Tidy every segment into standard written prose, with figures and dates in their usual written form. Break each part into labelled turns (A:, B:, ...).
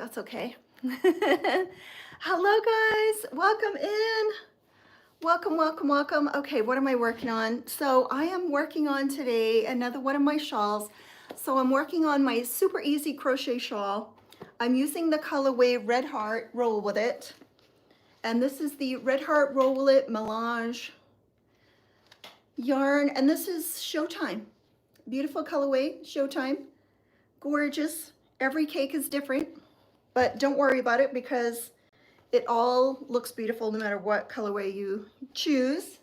A: that's okay. Hello guys, welcome in. Welcome, welcome, welcome. Okay, what am I working on? So I am working on today another one of my shawls. So I'm working on my super easy crochet shawl. I'm using the colorway Red Heart Roll With It. And this is the Red Heart Roll With It Melange yarn. And this is Showtime. Beautiful colorway, Showtime. Gorgeous. Every cake is different, but don't worry about it because it all looks beautiful no matter what colorway you choose.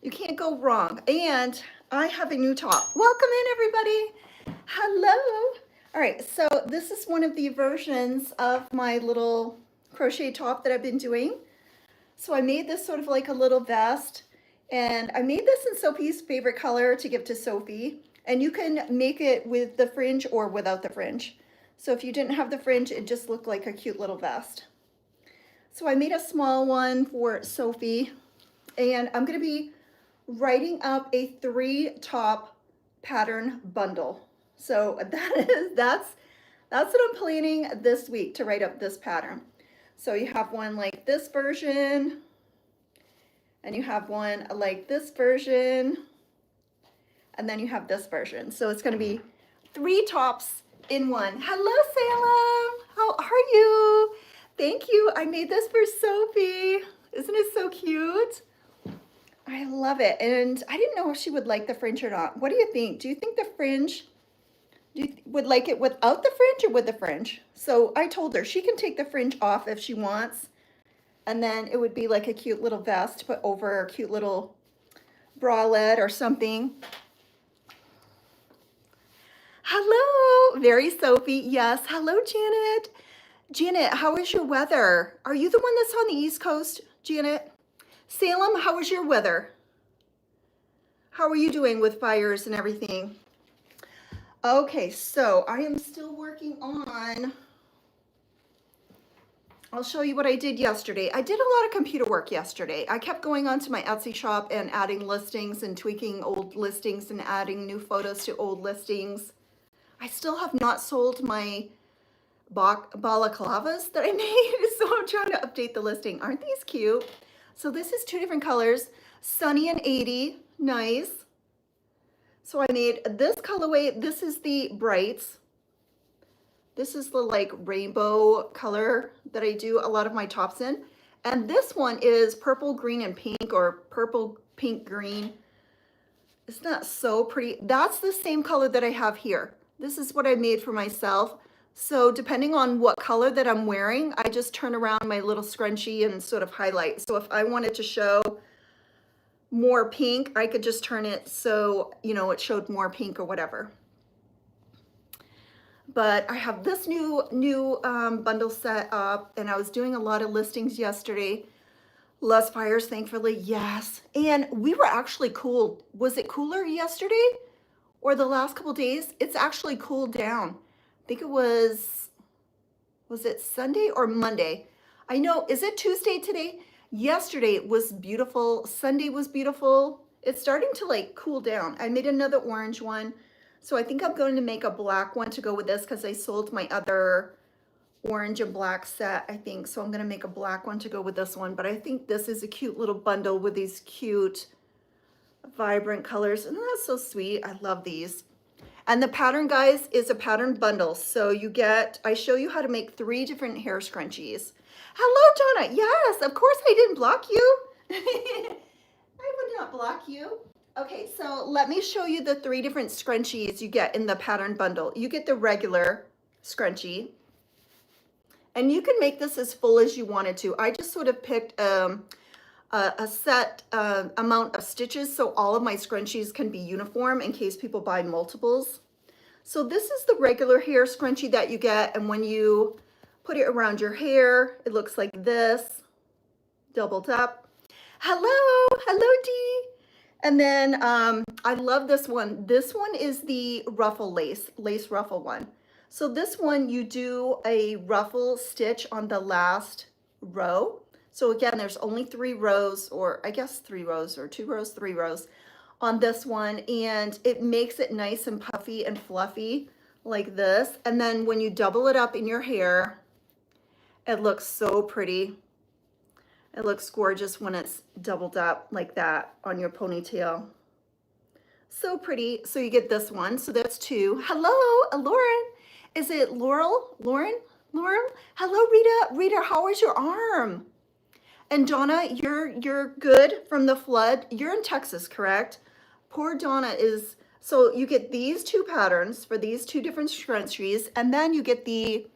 A: You can't go wrong. And I have a new top. Welcome in, everybody. Hello. All right, so this is one of the versions of my little crochet top that I've been doing. So I made this sort of like a little vest, and I made this in Sophie's favorite color to give to Sophie. And you can make it with the fringe or without the fringe. So if you didn't have the fringe, it just looked like a cute little vest. So I made a small one for Sophie, and I'm gonna be writing up a 3-top pattern bundle. So that's what I'm planning this week, to write up this pattern. So you have one like this version, and you have one like this version, and then you have this version. So it's gonna be 3 tops in one. Hello, Salem. How are you? Thank you. I made this for Sophie. Isn't it so cute? I love it. And I didn't know if she would like the fringe or not. What do you think? Do you think the fringe, would like it without the fringe or with the fringe? So I told her she can take the fringe off if she wants. And then it would be like a cute little vest to put over a cute little bralette or something. Hello, very Sophie. Yes, hello, Janet. Janet, how is your weather? Are you the one that's on the East Coast, Janet? Salem, how is your weather? How are you doing with fires and everything? Okay, so I am still working on, I'll show you what I did yesterday. I did a lot of computer work yesterday. I kept going onto my Etsy shop and adding listings and tweaking old listings and adding new photos to old listings. I still have not sold my balaclavas that I made, so I'm trying to update the listing. Aren't these cute? So this is 2 different colors, Sunny and 80, nice. So I made this colorway. This is the brights. This is the like rainbow color that I do a lot of my tops in. And this one is purple, green, and pink, or purple, pink, green. Isn't that so pretty? That's the same color that I have here. This is what I made for myself. So depending on what color that I'm wearing, I just turn around my little scrunchie and sort of highlight. So if I wanted to show more pink, I could just turn it so, you know, it showed more pink or whatever. But I have this new bundle set up, and I was doing a lot of listings yesterday. Less fires, thankfully, yes. And we were actually cool. Was it cooler yesterday or the last couple days? It's actually cooled down. I think it was it Sunday or Monday? I know, is it Tuesday today? Yesterday it was beautiful. Sunday was beautiful. It's starting to like cool down. I made another orange one. So I think I'm going to make a black one to go with this because I sold my other orange and black set, I think. So I'm going to make a black one to go with this one. But I think this is a cute little bundle with these cute, vibrant colors. And that's so sweet. I love these. And the pattern, guys, is a pattern bundle. So you get, I show you how to make 3 different hair scrunchies. Hello, Donna. Yes, of course I didn't block you. I would not block you. Okay, so let me show you the 3 different scrunchies you get in the pattern bundle. You get the regular scrunchie, and you can make this as full as you wanted to. I just sort of picked a set amount of stitches so all of my scrunchies can be uniform in case people buy multiples. So this is the regular hair scrunchie that you get, and when you put it around your hair, it looks like this, doubled up. Hello, hello Dee. And then I love this one. This one is the ruffle lace ruffle one. So this one, you do a ruffle stitch on the last row. So again, there's only 3 rows, or I guess 3 rows, or 2 rows, 3 rows on this one. And it makes it nice and puffy and fluffy like this. And then when you double it up in your hair, it looks so pretty. It looks gorgeous when it's doubled up like that on your ponytail. So pretty. So you get this one. So that's two. Hello, Lauren. Is it Laurel? Lauren? Laurel? Hello, Rita. Rita, how is your arm? And Donna, you're good from the flood. You're in Texas, correct? Poor Donna is, so you get these two patterns for these two different scrunchies, and then you get the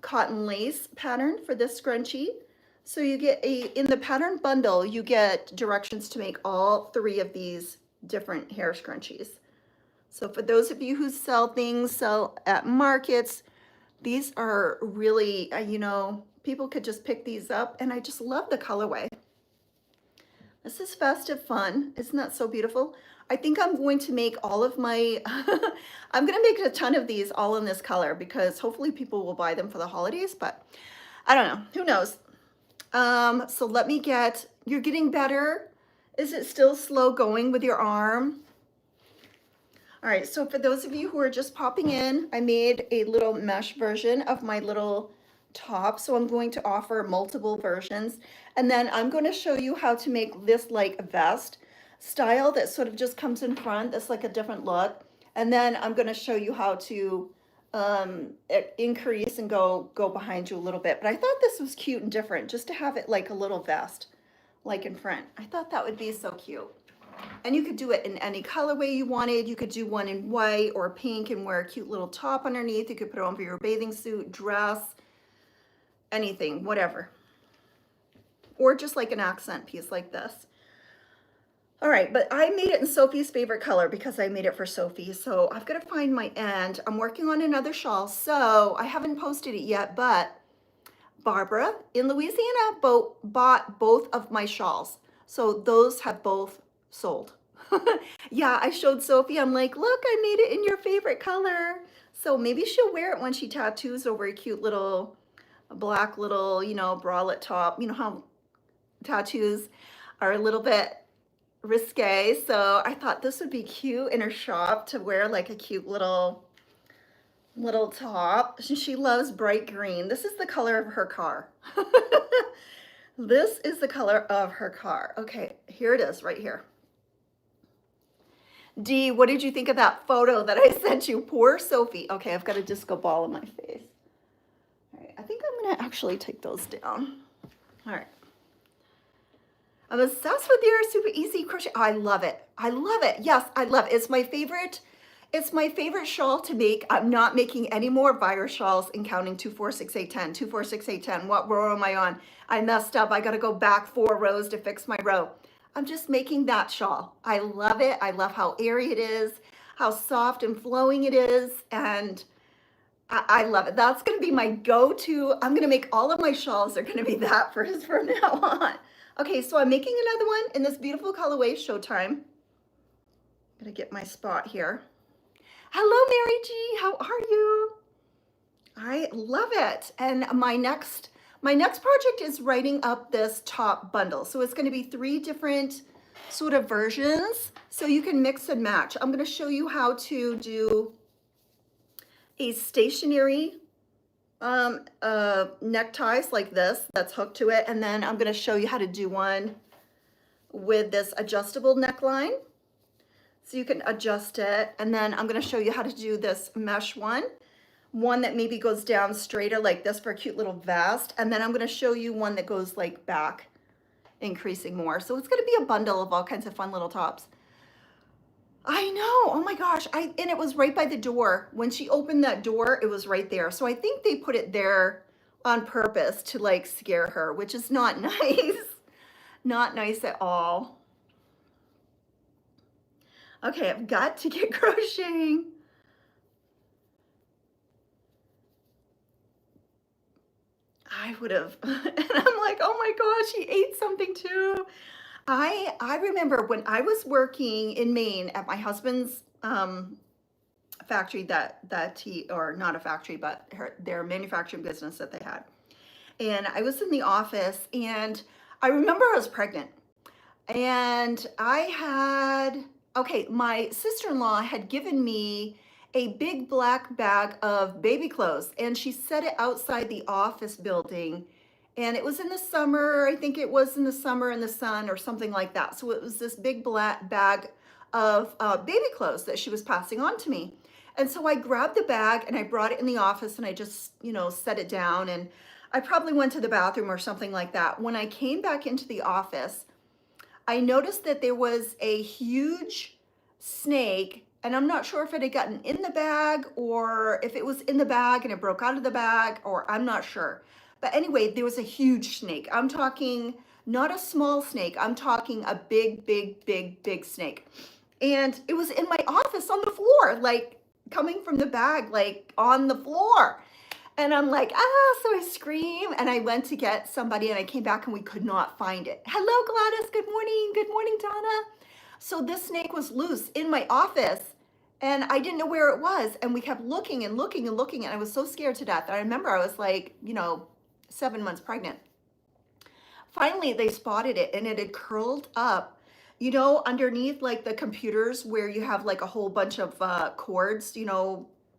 A: cotton lace pattern for this scrunchie. So you get in the pattern bundle, you get directions to make all three of these different hair scrunchies. So for those of you who sell at markets, these are really, you know, people could just pick these up, and I just love the colorway. This is festive fun. Isn't that so beautiful? I think I'm going to make all of my, I'm going to make a ton of these all in this color because hopefully people will buy them for the holidays, but I don't know. Who knows? So let me get, you're getting better. Is it still slow going with your arm? All right, so for those of you who are just popping in, I made a little mesh version of my little top. So I'm going to offer multiple versions. And then I'm going to show you how to make this like vest style that sort of just comes in front. That's like a different look. And then I'm going to show you how to increase and go behind you a little bit. But I thought this was cute and different just to have it like a little vest like in front. I thought that would be so cute. And you could do it in any colorway you wanted. You could do one in white or pink and wear a cute little top underneath. You could put it on for your bathing suit, dress, anything, whatever. Or just like an accent piece like this. All right, but I made it in Sophie's favorite color because I made it for Sophie. So I've got to find my end. I'm working on another shawl. So I haven't posted it yet, but Barbara in Louisiana bought both of my shawls. So those have both sold. Yeah, I showed Sophie, I'm like, look, I made it in your favorite color. So maybe she'll wear it when she tattoos over a cute little black little, you know, bralette top. You know how tattoos are a little bit risque. So I thought this would be cute in her shop to wear like a cute little top. She loves bright green. This is the color of her car. This is the color of her car. Okay, here it is right here. Dee, what did you think of that photo that I sent you? Poor Sophie. Okay, I've got a disco ball in my face. All right, I think I'm gonna actually take those down. All right. I'm obsessed with your super easy crochet. Oh, I love it. I love it. Yes, I love it. It's my favorite shawl to make. I'm not making any more virus shawls and counting 2, 4, 6, 8, 10. 2, 4, 6, 8, 10. What row am I on? I messed up. I got to go back 4 rows to fix my row. I'm just making that shawl. I love it. I love how airy it is, how soft and flowing it is. And I love it. That's going to be my go-to. I'm going to make all of my shawls are going to be that from now on. Okay, so I'm making another one in this beautiful colorway, Showtime. I'm going to get my spot here. Hello, Mary G. How are you? I love it. And my next project is writing up this top bundle. So it's going to be 3 different sort of versions. So you can mix and match. I'm going to show you how to do a stationary neckties like this that's hooked to it. And then I'm going to show you how to do one with this adjustable neckline. So you can adjust it. And then I'm going to show you how to do this mesh one that maybe goes down straighter like this for a cute little vest. And then I'm going to show you one that goes like back, increasing more. So it's going to be a bundle of all kinds of fun little tops. I know. Oh my gosh. And it was right by the door. When she opened that door, it was right there. So I think they put it there on purpose to like scare her, which is not nice. Not nice at all. Okay, I've got to get crocheting. I would have, and I'm like, oh my gosh, he ate something too. I remember when I was working in Maine at my husband's factory or not a factory, but their manufacturing business that they had. And I was in the office and I remember I was pregnant and my sister-in-law had given me a big black bag of baby clothes, and she set it outside the office building. And it was in the summer, I think it was in the summer in the sun or something like that. So it was this big black bag of baby clothes that she was passing on to me. And so I grabbed the bag and I brought it in the office and I just, set it down, and I probably went to the bathroom or something like that. When I came back into the office, I noticed that there was a huge snake, and I'm not sure if it had gotten in the bag or if it was in the bag and it broke out of the bag, or I'm not sure. But anyway, there was a huge snake. I'm talking not a small snake. I'm talking a big, big, big, big snake. And it was in my office on the floor, like coming from the bag, like on the floor. And I'm like, so I scream and I went to get somebody and I came back and we could not find it. Hello, Gladys. Good morning. Good morning, Donna. So this snake was loose in my office and I didn't know where it was. And we kept looking and looking and looking. And I was so scared to death. I remember I was like, 7 months pregnant. Finally, they spotted it and it had curled up, underneath like the computers where you have like a whole bunch of cords,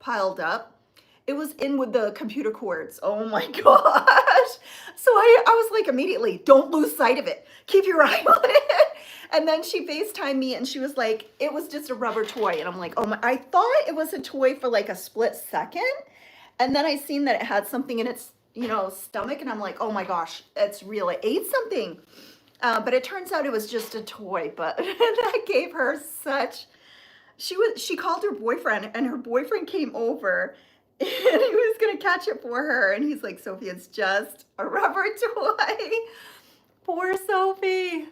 A: piled up. It was in with the computer cords. Oh my gosh. So I was like, immediately, don't lose sight of it. Keep your eye on it. And then she FaceTimed me and she was like, it was just a rubber toy. And I'm like, oh my, I thought it was a toy for like a split second. And then I seen that it had something in its, stomach. And I'm like, oh my gosh, it's real. It ate something. But it turns out it was just a toy. But that gave her such, she called her boyfriend and her boyfriend came over and he was going to catch it for her. And he's like, Sophie, it's just a rubber toy. Poor Sophie.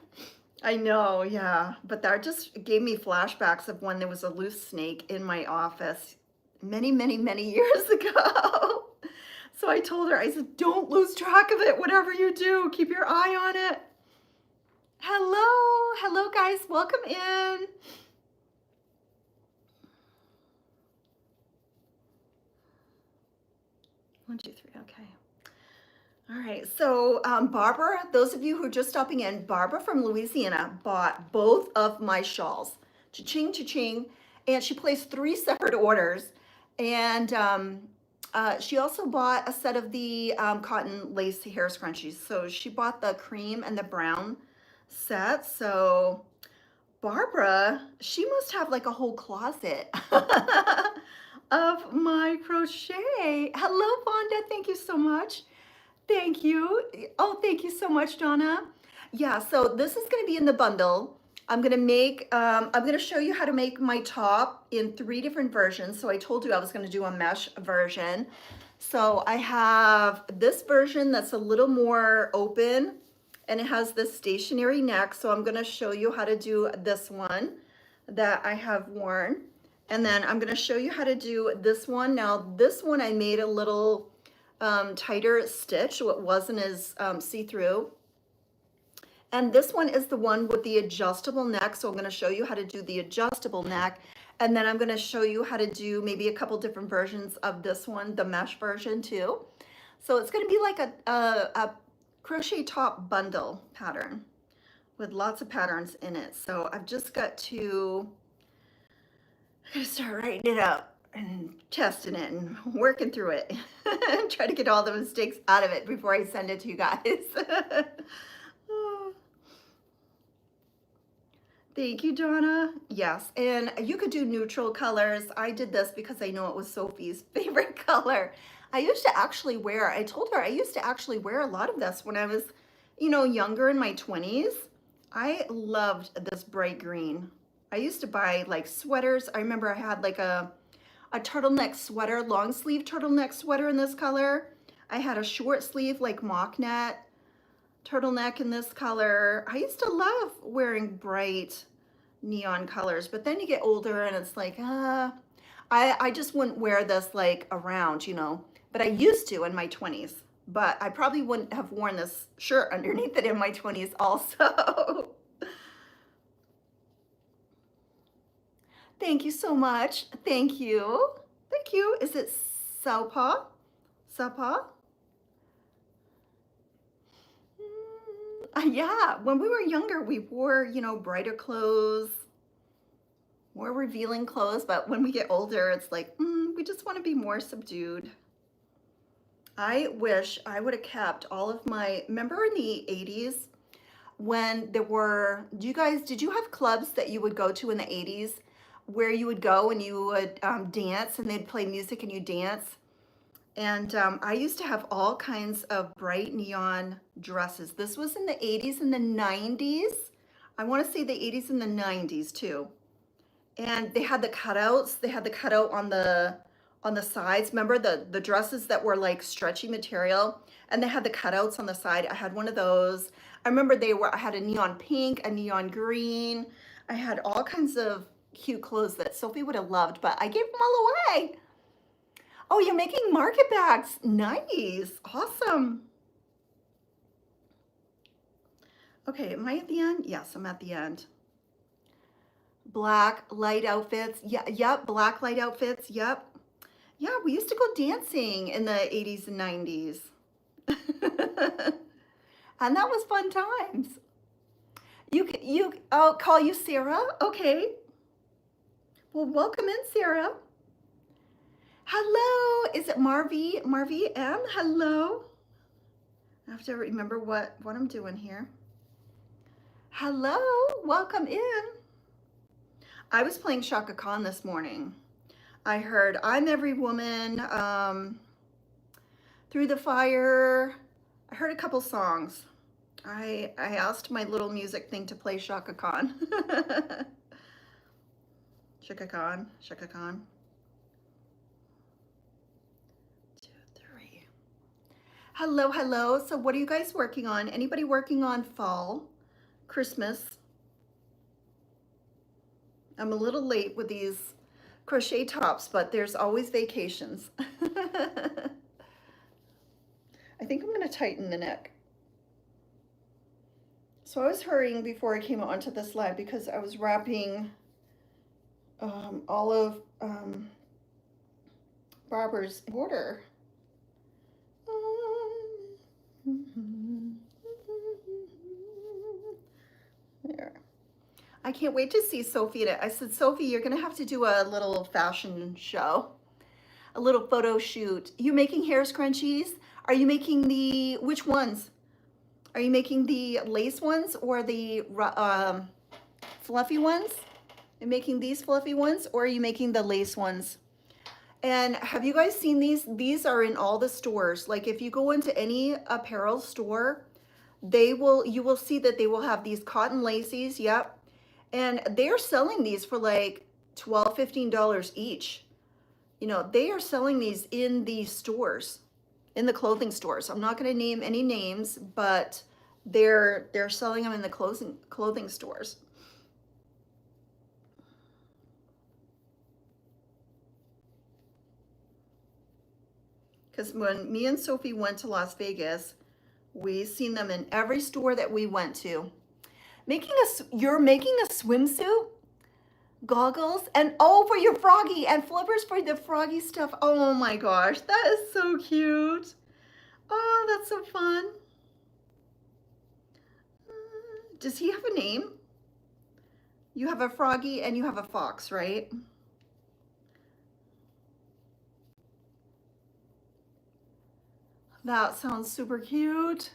A: I know, yeah. But that just gave me flashbacks of when there was a loose snake in my office many, many, many years ago. So I told her, I said, don't lose track of it. Whatever you do, keep your eye on it. Hello. Hello, guys. Welcome in. One, two, three. Okay. All right. So Barbara, those of you who are just stopping in, Barbara from Louisiana bought both of my shawls. Cha-ching, cha-ching. And she placed 3 separate orders. And she also bought a set of the cotton lace hair scrunchies. So she bought the cream and the brown set. So Barbara, she must have like a whole closet of my crochet. Hello, Vonda. Thank you so much. Thank you. Oh, thank you so much, Donna. Yeah, so this is going to be in the bundle. I'm going to show you how to make my top in 3 different versions. So I told you I was going to do a mesh version. So I have this version that's a little more open and it has this stationary neck. So I'm going to show you how to do this one that I have worn. And then I'm going to show you how to do this one. Now this one I made a little tighter stitch so it wasn't as see-through. And this one is the one with the adjustable neck. So I'm going to show you how to do the adjustable neck. And then I'm going to show you how to do maybe a couple different versions of this one, the mesh version too. So it's going to be like a crochet top bundle pattern with lots of patterns in it. So I've just got to start writing it up and testing it and working through it and try to get all the mistakes out of it before I send it to you guys. Thank you, Donna. Yes, and you could do neutral colors. I did this because I know it was Sophie's favorite color. I used to actually wear, I told her I used to actually wear a lot of this when I was, younger in my 20s. I loved this bright green. I used to buy like sweaters. I remember I had like a turtleneck sweater, long sleeve turtleneck sweater in this color. I had a short sleeve like mock net turtleneck in this color. I used to love wearing bright neon colors, but then you get older and it's like, I just wouldn't wear this like around, but I used to in my 20s, but I probably wouldn't have worn this shirt underneath it in my 20s also. Thank you so much. Thank you. Thank you. Is it Saupa? Saupa? Yeah, when we were younger, we wore, brighter clothes. More revealing clothes, but when we get older, it's like, we just want to be more subdued. I wish I would have kept all of my, remember in the 80s when there were, did you have clubs that you would go to in the 80s where you would go and you would dance and they'd play music and you dance? And I used to have all kinds of bright neon dresses. This was in the 80s and the 90s. I want to say the 80s and the 90s too. And they had the cutouts. They had the cutout on the sides. Remember the dresses that were like stretchy material, and they had the cutouts on the side. I had one of those. I remember I had a neon pink, a neon green. I had all kinds of cute clothes that Sophie would have loved, but I gave them all away. Oh, you're making market bags. Nice. Awesome. Okay, am I at the end? Yes, I'm at the end. Black light outfits. Yeah, yep, black light outfits. Yep. Yeah, we used to go dancing in the 80s and 90s. And that was fun times. I'll call you Sarah. Okay. Well, welcome in, Sarah. Hello. Is it Marvy M? Hello. I have to remember what I'm doing here. Hello. Welcome in. I was playing Shaka Khan this morning. I heard I'm Every Woman, Through the Fire. I heard a couple songs. I asked my little music thing to play Shaka Khan. Shaka Khan, Shaka Khan. 2, 3. Hello, hello. So what are you guys working on? Anybody working on fall, Christmas? I'm a little late with these crochet tops, but there's always vacations. I think I'm going to tighten the neck. So I was hurrying before I came onto this live because I was wrapping all of Barbara's order. There. I can't wait to see Sophie in it. I said, Sophie, you're going to have to do a little fashion show, a little photo shoot. You making hair scrunchies? Are you making which ones? Are you making the lace ones or the fluffy ones? Are you making these fluffy ones or are you making the lace ones? And have you guys seen these? These are in all the stores. Like if you go into any apparel store, you will see that they will have these cotton laces. Yep. And they're selling these for like $12, $15 each. You know, they are selling these in the stores, in the clothing stores. I'm not going to name any names, but they're selling them in the clothing stores. Because when me and Sophie went to Las Vegas, we seen them in every store that we went to. You're making a swimsuit? Goggles? And oh, for your froggy and flippers for the froggy stuff. Oh my gosh, that is so cute. Oh, that's so fun. Does he have a name? You have a froggy and you have a fox, right? That sounds super cute.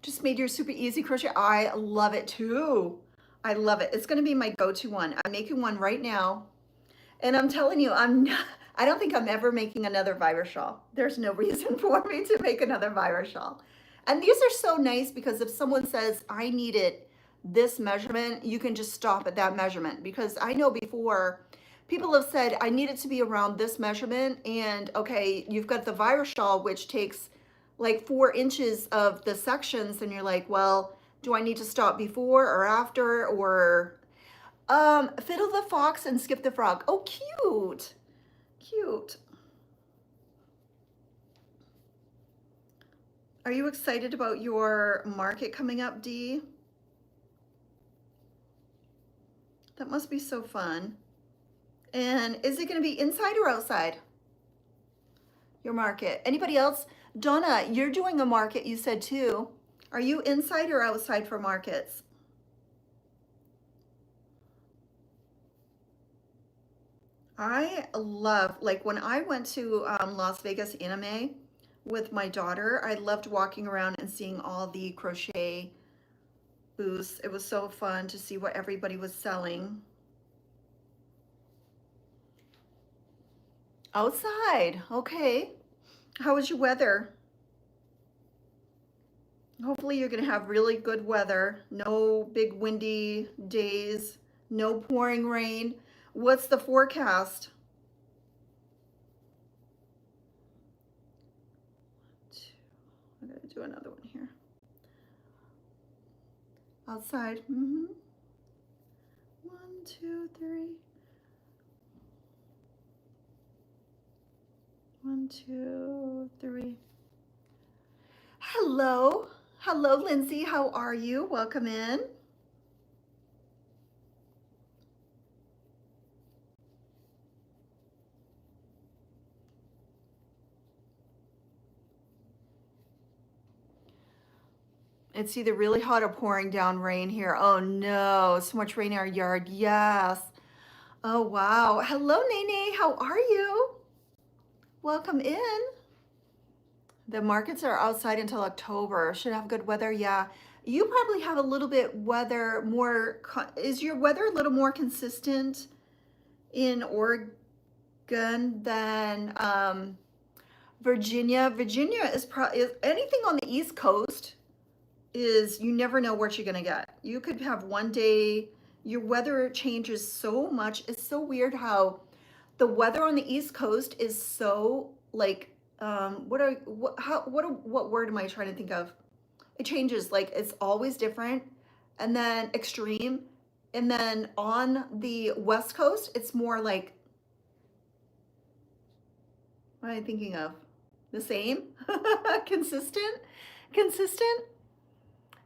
A: Just made your super easy crochet. I love it too. I love it. It's going to be my go-to one. I'm making one right now. And I'm telling you, I don't think I'm ever making another virus shawl. There's no reason for me to make another virus shawl. And these are so nice because if someone says, I need it this measurement, you can just stop at that measurement. Because I know before, people have said, I need it to be around this measurement. And okay, you've got the virus shawl, which takes like 4 inches of the sections. And you're like, well, do I need to stop before or after or... Fiddle the fox and skip the frog. Oh, cute. Cute. Are you excited about your market coming up, Dee? That must be so fun. And is it going to be inside or outside? Your market. Anybody else? Donna, you're doing a market, you said too. Are you inside or outside for markets? I love, like when I went to Las Vegas Anime with my daughter, I loved walking around and seeing all the crochet booths. It was so fun to see what everybody was selling. Outside, okay. How was your weather? Hopefully you're gonna have really good weather. No big windy days, no pouring rain. What's the forecast? I'm gonna do another one here. Outside. 1, 2, 3. 1, 2, 3. Hello. Hello, Lindsay. How are you? Welcome in. It's either really hot or pouring down rain here. Oh no, so much rain in our yard. Yes. Oh wow. Hello, Nene. How are you? Welcome in. The markets are outside until October. Should have good weather. Yeah. You probably have a little bit weather more. Is your weather a little more consistent in Oregon than Virginia? Virginia is anything on the East Coast is you never know what you're gonna get. You could have one day, your weather changes so much. It's so weird how the weather on the East Coast is so like what word am I trying to think of? It changes, like it's always different and then extreme. And then on the West Coast, it's more like, what am I thinking of? The same? Consistent? Consistent?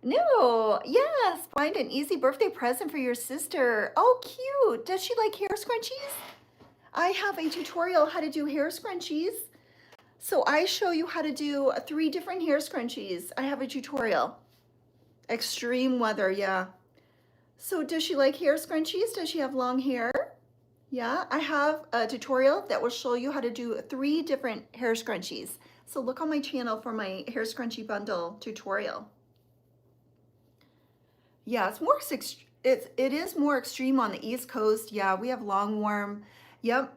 A: No, yes, find an easy birthday present for your sister. Oh, cute. Does she like hair scrunchies? I have a tutorial how to do hair scrunchies. So I show you how to do 3 different hair scrunchies. I have a tutorial. Extreme weather, yeah. So does she like hair scrunchies? Does she have long hair? Yeah, I have a tutorial that will show you how to do 3 different hair scrunchies. So look on my channel for my hair scrunchie bundle tutorial. Yeah, it is more extreme on the East Coast. Yeah, we have long, warm. Yep.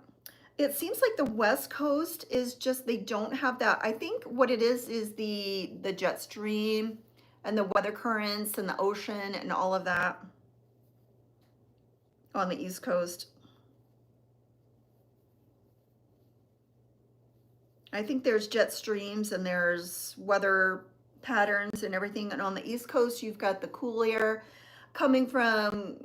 A: It seems like the West Coast is just, they don't have that. I think what it is the jet stream and the weather currents and the ocean and all of that on the East Coast. I think there's jet streams and there's weather patterns and everything. And on the East Coast, you've got the cool air coming from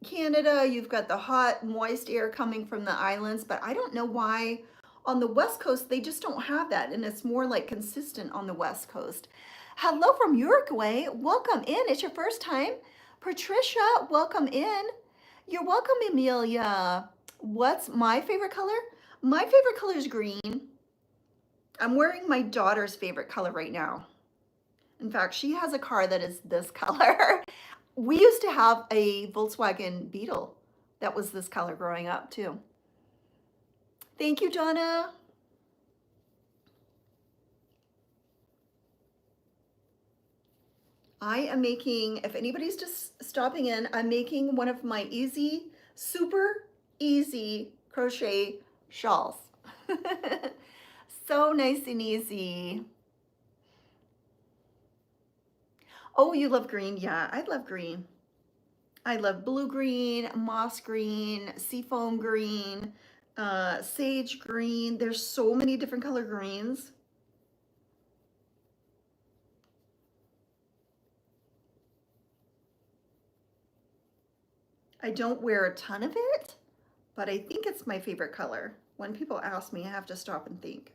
A: Canada. You've got the hot, moist air coming from the islands. But I don't know why on the West Coast, they just don't have that. And it's more like consistent on the West Coast. Hello from Uruguay. Welcome in. It's your first time. Patricia, welcome in. You're welcome, Amelia. What's my favorite color? My favorite color is green. I'm wearing my daughter's favorite color right now. In fact, she has a car that is this color. We used to have a Volkswagen Beetle that was this color growing up too. Thank you, Donna. I am making, if anybody's just stopping in, I'm making one of my super easy crochet shawls. So nice and easy. Oh, you love green? Yeah, I love green. I love blue green, moss green, seafoam green, sage green. There's so many different color greens. I don't wear a ton of it, but I think it's my favorite color. When people ask me, I have to stop and think.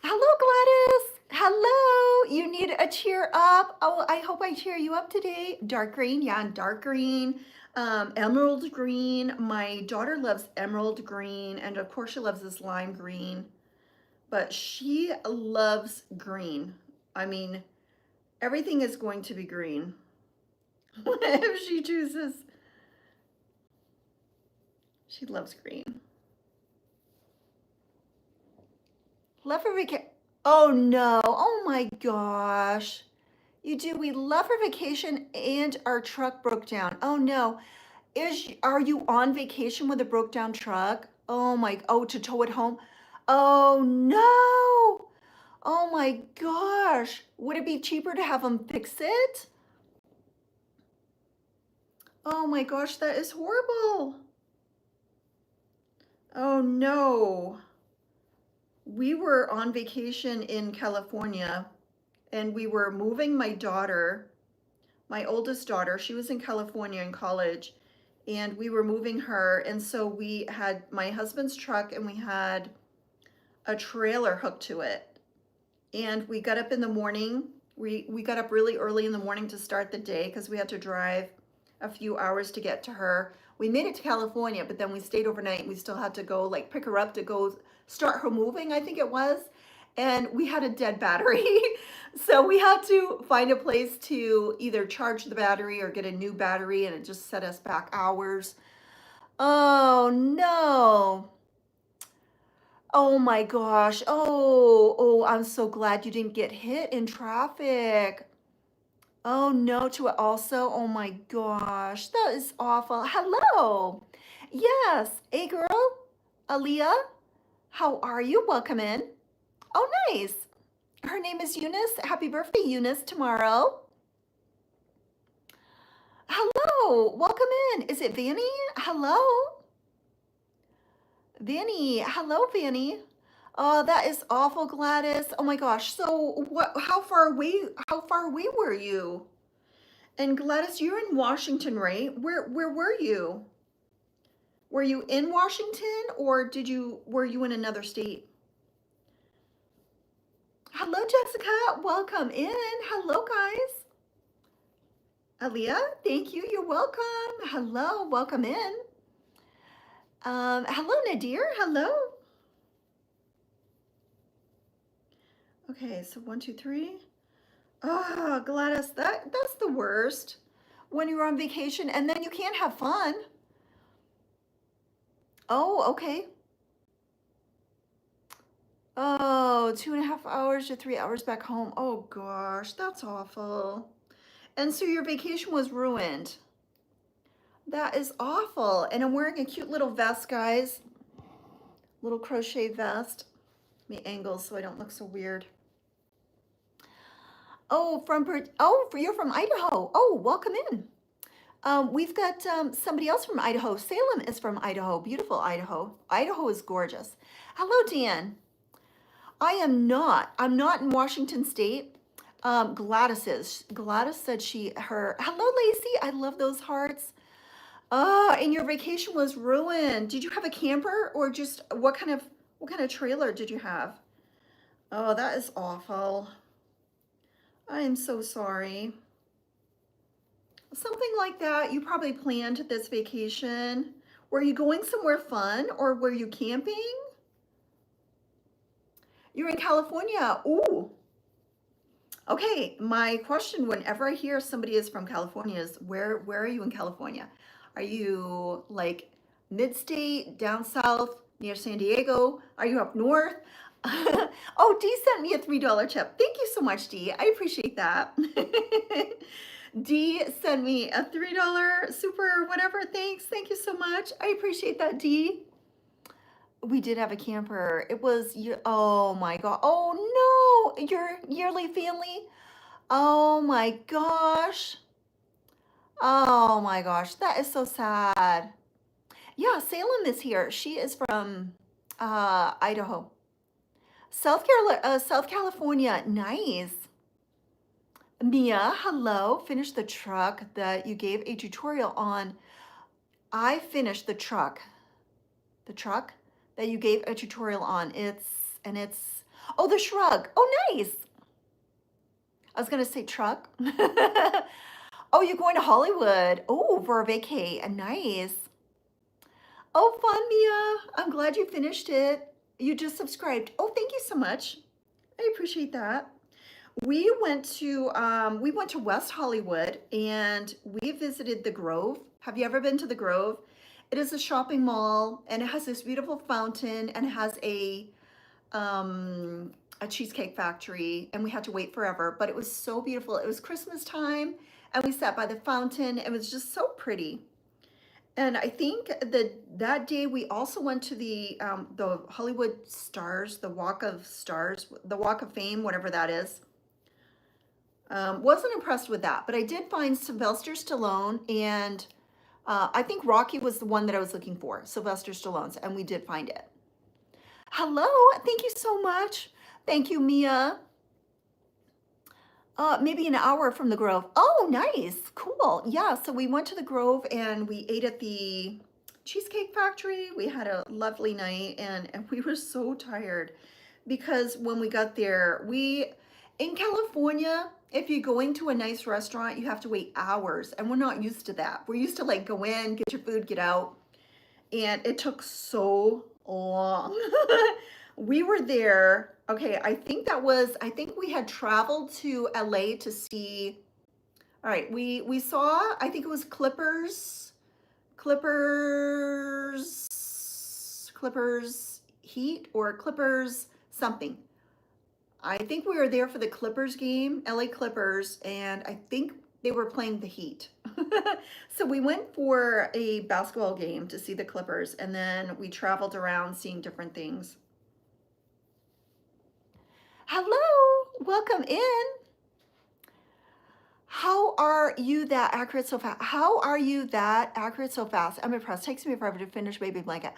A: Hello, Gladys. Hello. You need a cheer up. Oh, I hope I cheer you up today. Dark green. Yeah, dark green. Emerald green. My daughter loves emerald green, and of course she loves this lime green, but she loves green. I mean, everything is going to be green if she chooses. She loves green. Love her vacation. Oh no. Oh my gosh. You do. We love her vacation and our truck broke down. Oh no. Are you on vacation with a broke down truck? Oh my, oh, to tow it home? Oh no. Oh my gosh. Would it be cheaper to have them fix it? Oh my gosh, that is horrible. Oh no. We were on vacation in California and we were moving my daughter, my oldest daughter. She was in California in college and we were moving her. And so we had my husband's truck and we had a trailer hooked to it. And we got up in the morning. We got up really early in the morning to start the day because we had to drive a few hours to get to her. We made it to California, but then we stayed overnight. We still had to go like pick her up to go start her moving, I think it was. And we had a dead battery. So we had to find a place to either charge the battery or get a new battery, and it just set us back hours. Oh no. Oh my gosh. Oh, I'm so glad you didn't get hit in traffic. Oh no, to it also. Oh my gosh, that is awful. Hello. Yes. Hey girl. Aaliyah. How are you? Welcome in. Oh, nice. Her name is Eunice. Happy birthday, Eunice, tomorrow. Hello. Welcome in. Is it Vanny? Hello. Vanny. Hello, Vanny. Oh, that is awful, Gladys. Oh my gosh. So how far away were you? And Gladys, you're in Washington, right? Where were you? Were you in Washington or were you in another state? Hello, Jessica. Welcome in. Hello, guys. Aaliyah, thank you. You're welcome. Hello, welcome in. Hello, Nadir. Hello. Okay, so 1, 2, 3. Oh, Gladys, that's the worst. When you're on vacation and then you can't have fun. Oh, okay. Oh, 2.5 hours to 3 hours back home. Oh gosh, that's awful. And so your vacation was ruined. That is awful. And I'm wearing a cute little vest, guys. Little crochet vest. Let me angle so I don't look so weird. Oh, you're from Idaho. Oh, welcome in. We've got somebody else from Idaho. Salem is from Idaho. Beautiful Idaho. Idaho is gorgeous. Hello, Dan. I'm not in Washington State. Gladys is. Gladys said hello, Lacey. I love those hearts. Oh, and your vacation was ruined. Did you have a camper or just what kind of trailer did you have? Oh, that is awful. I am so sorry. Something like that. You probably planned this vacation. Were you going somewhere fun or were you camping? You're in California. Ooh. Okay, my question whenever I hear somebody is from California is where are you in California? Are you like mid-state, down south, near San Diego? Are you up north? Oh, Dee sent me a $3 tip. Thank you so much, Dee. I appreciate that. Dee sent me a $3 super whatever. Thanks. Thank you so much. I appreciate that, Dee. We did have a camper. It was, oh my God. Oh no, your yearly family. Oh my gosh. Oh my gosh. That is so sad. Yeah, Salem is here. She is from Idaho. South California. Nice. Mia, hello. Finished the truck that you gave a tutorial on. I finished the truck. The truck that you gave a tutorial on. Oh, the shrug. Oh, nice. I was going to say truck. Oh, you're going to Hollywood. Oh, for a vacay. Nice. Oh, fun, Mia. I'm glad you finished it. You just subscribed. Oh, thank you so much. I appreciate that. We went to West Hollywood and we visited the Grove. Have you ever been to the Grove? It is a shopping mall and it has this beautiful fountain and it has um, a cheesecake factory, and we had to wait forever, but it was so beautiful. It was Christmas time and we sat by the fountain. It was just so pretty. And I think that day we also went to the Hollywood Stars, the Walk of Stars, the Walk of Fame, whatever that is. Wasn't impressed with that, but I did find Sylvester Stallone, and I think Rocky was the one that I was looking for, Sylvester Stallone's, and we did find it. Hello, thank you so much. Thank you, Mia. Maybe an hour from the Grove. Oh, nice, cool. Yeah, so we went to the Grove and we ate at the Cheesecake Factory. We had a lovely night and we were so tired because when we got there, in California, if you're going to a nice restaurant, you have to wait hours, and we're not used to that. We're used to like go in, get your food, get out, and it took so long. We were there. Okay, I think we had traveled to LA to see. All right, we saw, I think it was Clippers Heat or Clippers something. I think we were there for the Clippers game, LA Clippers, and I think they were playing the Heat. So we went for a basketball game to see the Clippers, and then we traveled around seeing different things. Hello, welcome in. How are you that accurate so fast? How are you that accurate so fast? I'm impressed. Takes me forever to finish baby blanket.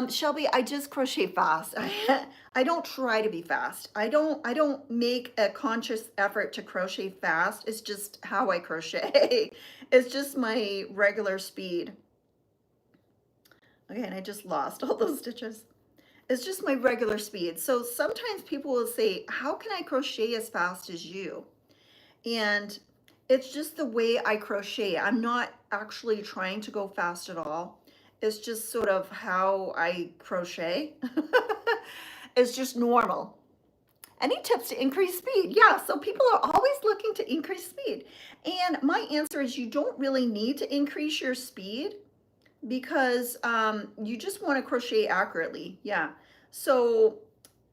A: Shelby, I just crochet fast. I don't try to be fast. I don't make a conscious effort to crochet fast. It's just how I crochet. It's just my regular speed. Okay, and I just lost all those stitches. It's just my regular speed. So sometimes people will say, how can I crochet as fast as you? And it's just the way I crochet. I'm not actually trying to go fast at all. It's just sort of how I crochet. It's just normal. Any tips to increase speed? Yeah, so people are always looking to increase speed. And my answer is you don't really need to increase your speed because you just want to crochet accurately. Yeah. So,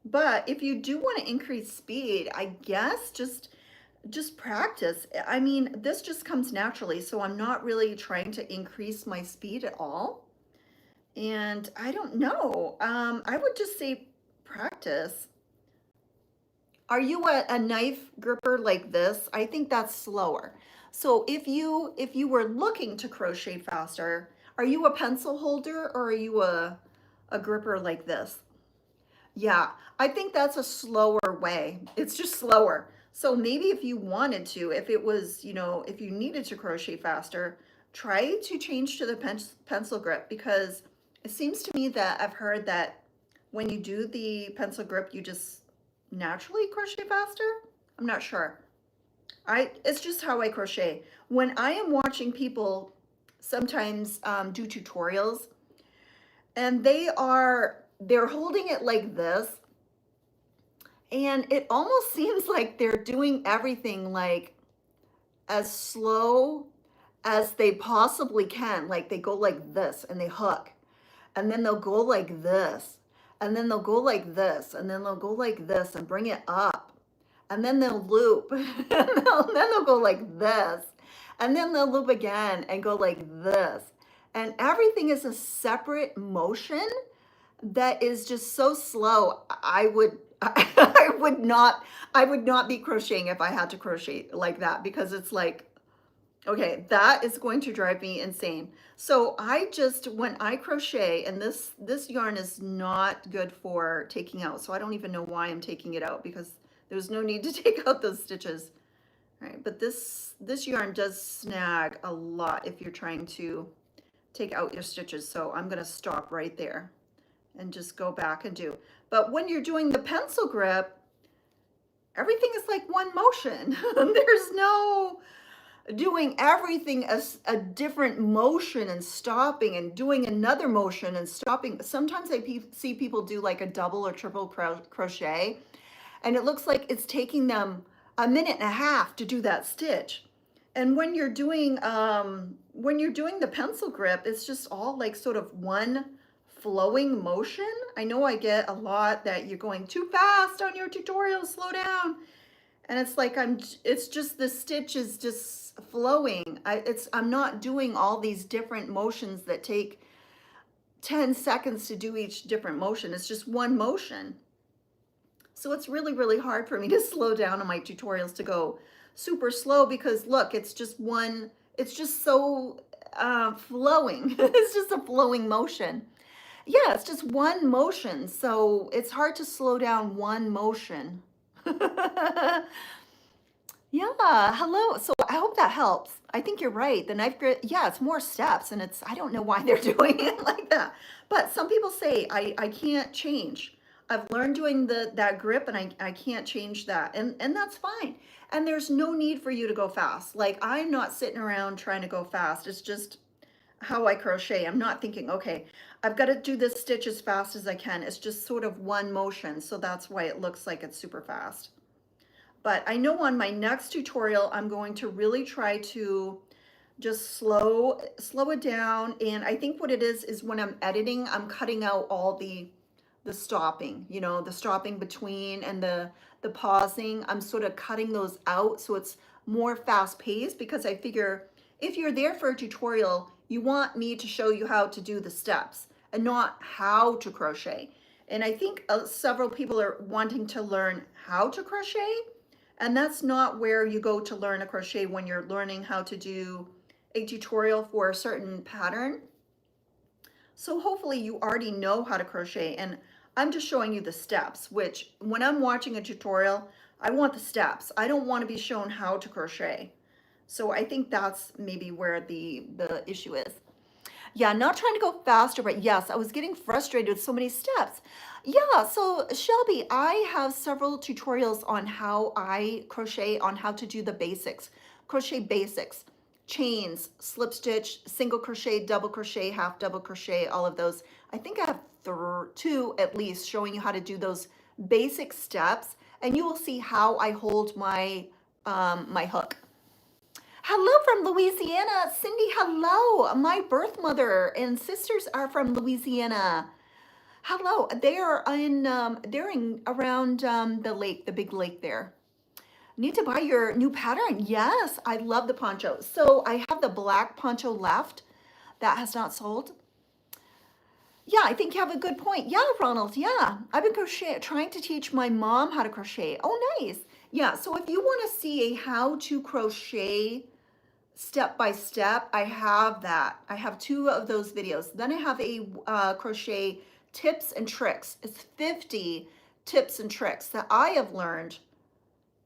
A: but if you do want to increase speed, I guess just practice. I mean, this just comes naturally, so I'm not really trying to increase my speed at all. And I don't know. I would just say practice. Are you a knife gripper like this? I think that's slower. So if you were looking to crochet faster, are you a pencil holder or are you a gripper like this? Yeah, I think that's a slower way. It's just slower. So maybe if you wanted to, if it was, if you needed to crochet faster, try to change to the pencil grip, because it seems to me that I've heard that when you do the pencil grip, you just naturally crochet faster. I'm not sure. It's just how I crochet. When I am watching people sometimes do tutorials, and they're holding it like this, and it almost seems like they're doing everything like as slow as they possibly can. Like they go like this and they hook, and then they'll go like this, and then they'll go like this, and then they'll go like this and bring it up, and then they'll loop, and then they'll go like this, and then they'll loop again and go like this. And everything is a separate motion that is just so slow. I would I would not be crocheting if I had to crochet like that, because it's like, okay, that is going to drive me insane. So when I crochet, and this yarn is not good for taking out, so I don't even know why I'm taking it out, because there's no need to take out those stitches. All right, but this yarn does snag a lot if you're trying to take out your stitches. So I'm going to stop right there and just go back and do. But when you're doing the pencil grip, everything is like one motion. doing everything as a different motion and stopping and doing another motion and stopping. Sometimes I see people do like a double or triple crochet, and it looks like it's taking them a minute and a half to do that stitch. And when you're doing the pencil grip, it's just all like sort of one flowing motion. I know I get a lot that you're going too fast on your tutorial, slow down. And it's like it's just the stitch is just flowing. I'm not doing all these different motions that take 10 seconds to do each different motion. It's just one motion. So it's really, really hard for me to slow down on my tutorials to go super slow because look, it's just one, it's just so flowing. It's just a flowing motion. Yeah, it's just one motion. So it's hard to slow down one motion. Yeah, hello. So I hope that helps. I think you're right. The knife grip, yeah, it's more steps and I don't know why they're doing it like that. But some people say I can't change. I've learned doing that grip and I can't change that. And that's fine. And there's no need for you to go fast. Like I'm not sitting around trying to go fast. It's just how I crochet. I'm not thinking, okay, I've got to do this stitch as fast as I can. It's just sort of one motion. So that's why it looks like it's super fast. But I know on my next tutorial, I'm going to really try to just slow it down. And I think what it is when I'm editing, I'm cutting out all the stopping, you know, the stopping between and the pausing. I'm sort of cutting those out so it's more fast paced because I figure if you're there for a tutorial, you want me to show you how to do the steps and not how to crochet. And I think several people are wanting to learn how to crochet. And that's not where you go to learn a crochet when you're learning how to do a tutorial for a certain pattern. So hopefully you already know how to crochet and I'm just showing you the steps, which when I'm watching a tutorial, I want the steps. I don't want to be shown how to crochet. So I think that's maybe where the issue is. Yeah, not trying to go faster, but yes, I was getting frustrated with so many steps. Yeah, so Shelby, I have several tutorials on how I crochet, on how to do the basics, crochet basics, chains, slip stitch, single crochet, double crochet, half double crochet, all of those. I think I have two at least showing you how to do those basic steps, and you will see how I hold my my hook. Hello from Louisiana. Cindy, hello. My birth mother and sisters are from Louisiana. Hello. They're in around the lake, the big lake there. Need to buy your new pattern. Yes, I love the poncho. So I have the black poncho left that has not sold. Yeah, I think you have a good point. Yeah, Ronald, yeah. I've been trying to teach my mom how to crochet. Oh, nice. Yeah, so if you want to see a how to crochet step by step, I have that. I have two of those videos. Then I have a crochet tips and tricks. It's 50 tips and tricks that I have learned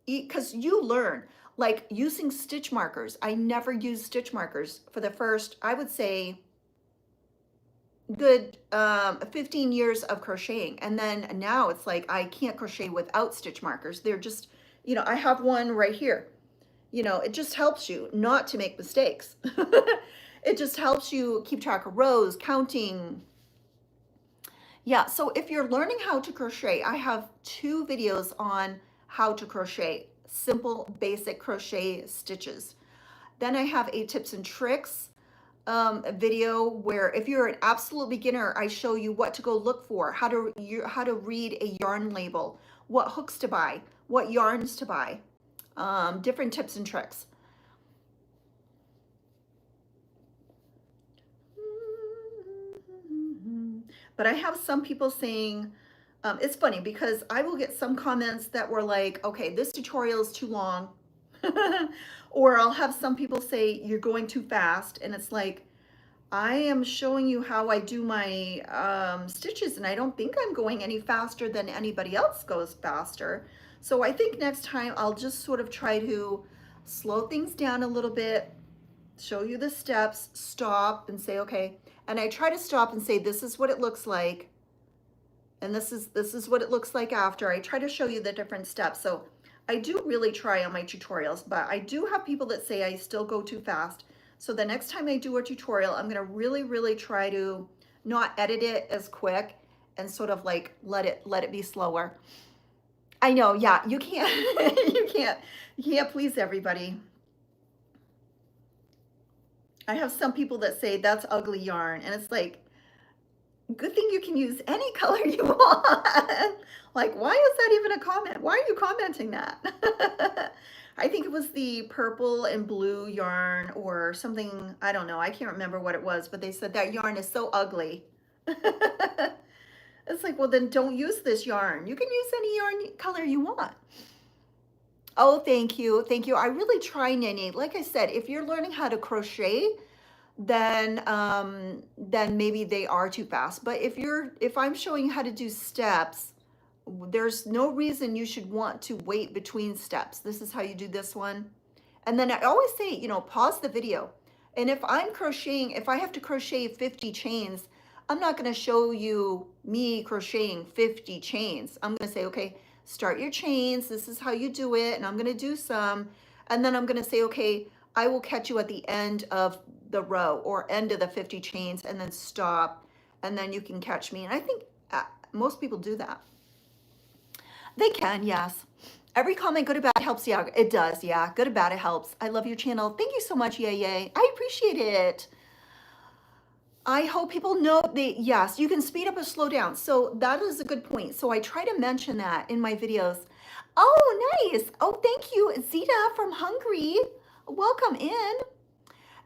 A: because you learn like using stitch markers. I never used stitch markers for the first, I would say, good 15 years of crocheting. And then now it's like I can't crochet without stitch markers. They're just, you know, I have one right here. You know, it just helps you not to make mistakes. It just helps you keep track of rows, counting. Yeah, so if you're learning how to crochet, I have two videos on how to crochet, simple, basic crochet stitches. Then I have a tips and tricks video where if you're an absolute beginner, I show you what to go look for, how to read a yarn label, what hooks to buy, what yarns to buy. Different tips and tricks. But I have some people saying, it's funny because I will get some comments that were like, okay, this tutorial is too long. Or I'll have some people say, you're going too fast. And it's like, I am showing you how I do my stitches and I don't think I'm going any faster than anybody else goes faster. So I think next time I'll just sort of try to slow things down a little bit, show you the steps, stop and say, okay. And I try to stop and say, this is what it looks like. And this is what it looks like after. I try to show you the different steps. So I do really try on my tutorials, but I do have people that say I still go too fast. So the next time I do a tutorial, I'm gonna really try to not edit it as quick and sort of like let it be slower. I know, yeah, you can't you can't please everybody. I have some people that say that's ugly yarn, and it's like, good thing you can use any color you want. Like, why is that even a comment? Why are you commenting that? I think it was the purple and blue yarn or something. I don't know. I can't remember what it was, but they said that yarn is so ugly. It's like, well, then don't use this yarn. You can use any yarn color you want. Oh, thank you. Thank you. I really try, Nene. Like I said, if you're learning how to crochet, then maybe they are too fast. But if I'm showing you how to do steps, there's no reason you should want to wait between steps. This is how you do this one. And then I always say, you know, pause the video. And if I'm crocheting, if I have to crochet 50 chains, I'm not going to show you me crocheting 50 chains. I'm going to say, okay, start your chains. This is how you do it. And I'm going to do some. And then I'm going to say, okay, I will catch you at the end of the row or end of the 50 chains and then stop. And then you can catch me. And I think most people do that. They can, yes. Every comment, good or bad, helps you out. It does, yeah. Good or bad, it helps. I love your channel. Thank you so much, yay. I appreciate it. I hope people know that, yes, you can speed up or slow down. So that is a good point. So I try to mention that in my videos. Oh, nice. Oh, thank you, Zita from Hungary. Welcome in.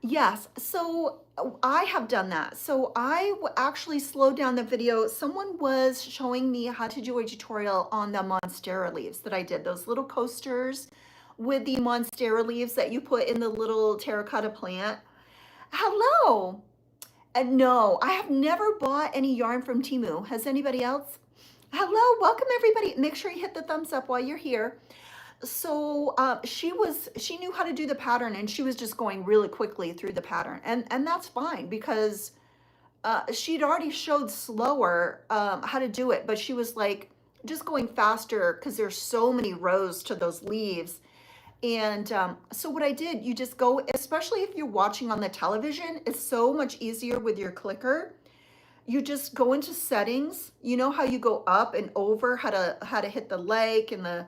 A: Yes, so I have done that. So I actually slowed down the video. Someone was showing me how to do a tutorial on the monstera leaves that I did, those little coasters with the monstera leaves that you put in the little terracotta plant. Hello. And no, I have never bought any yarn from Temu. Has anybody else? Hello, welcome everybody. Make sure you hit the thumbs up while you're here. So she knew how to do the pattern, and she was just going really quickly through the pattern, and that's fine because she'd already showed slower how to do it, but she was like just going faster because there's so many rows to those leaves. And so what I did, you just go, especially if you're watching on the television, it's so much easier with your clicker. You just go into settings. You know how you go up and over, how to hit the like and the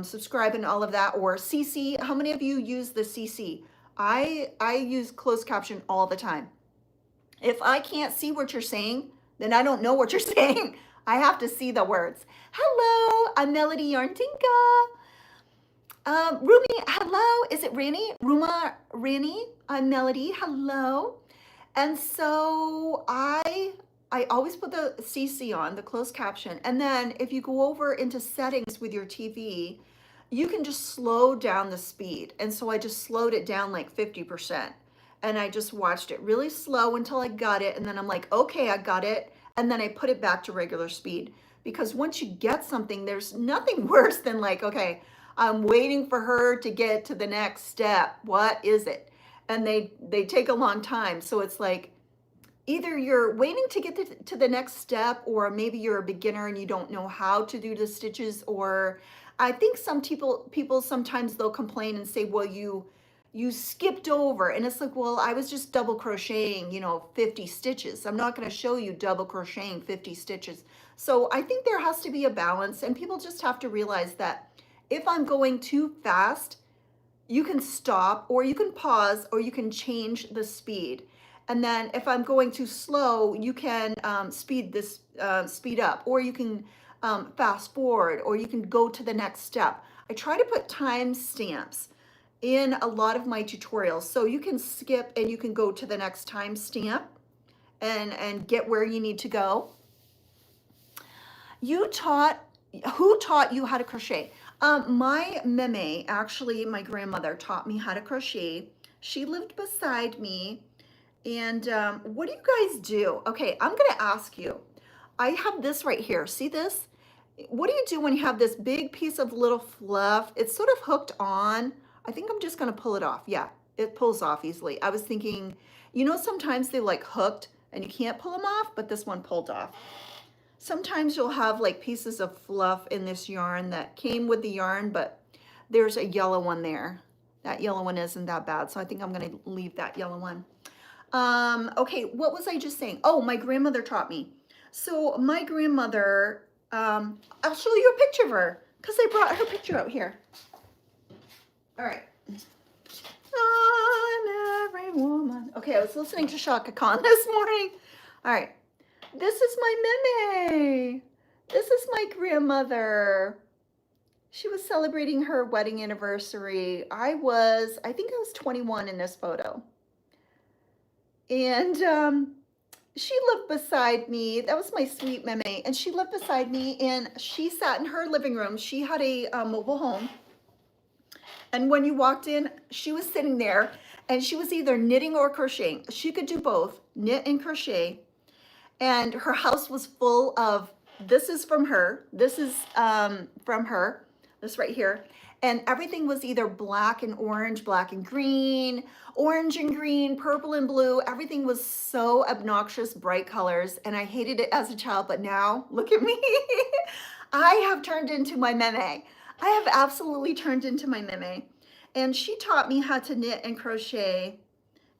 A: subscribe and all of that, or CC. How many of you use the CC? I use closed caption all the time. If I can't see what you're saying, then I don't know what you're saying. I have to see the words. Hello, I'm Melody Yarn Tinka. Rumi, hello. Is it Rani? Ruma, Rani? I'm Melody. Hello. And so I always put the CC on, the closed caption. And then if you go over into settings with your TV, you can just slow down the speed. And so I just slowed it down like 50%. And I just watched it really slow until I got it. And then I'm like, okay, I got it. And then I put it back to regular speed. Because once you get something, there's nothing worse than like, okay, I'm waiting for her to get to the next step. What is it? And they take a long time. So it's like, either you're waiting to get to the next step, or maybe you're a beginner and you don't know how to do the stitches, or I think some people sometimes they'll complain and say, well, you skipped over. And it's like, well, I was just double crocheting, 50 stitches. I'm not going to show you double crocheting 50 stitches. So I think there has to be a balance, and people just have to realize that if I'm going too fast, you can stop, or you can pause, or you can change the speed. And then if I'm going too slow, you can speed up, or you can fast forward, or you can go to the next step. I try to put time stamps in a lot of my tutorials, so you can skip and you can go to the next time stamp and get where you need to go. Who taught you how to crochet? My meme, actually my grandmother, taught me how to crochet. She lived beside me. And what do you guys do? Okay, I'm gonna ask you. I have this right here, see this? What do you do when you have this big piece of little fluff? It's sort of hooked on. I think I'm just gonna pull it off. Yeah, it pulls off easily. I was thinking, sometimes they like hooked and you can't pull them off, but this one pulled off. Sometimes you'll have like pieces of fluff in this yarn that came with the yarn, but there's a yellow one there. That yellow one isn't that bad, so I think I'm gonna leave that yellow one. Okay, what was I just saying? Oh, my grandmother taught me. So my grandmother, I'll show you a picture of her because I brought her picture out here. All right. I'm every woman. Okay, I was listening to Shaka Khan this morning. All right. This is my meme. This is my grandmother. She was celebrating her wedding anniversary. I think I was 21 in this photo. And she lived beside me. That was my sweet meme. And she lived beside me and she sat in her living room. She had a mobile home. And when you walked in, she was sitting there and she was either knitting or crocheting. She could do both, knit and crochet. And her house was full of, this is from her, this is from her, this right here. And everything was either black and orange, black and green, orange and green, purple and blue. Everything was so obnoxious, bright colors. And I hated it as a child, but now look at me. I have turned into my meme. I have absolutely turned into my meme. And she taught me how to knit and crochet,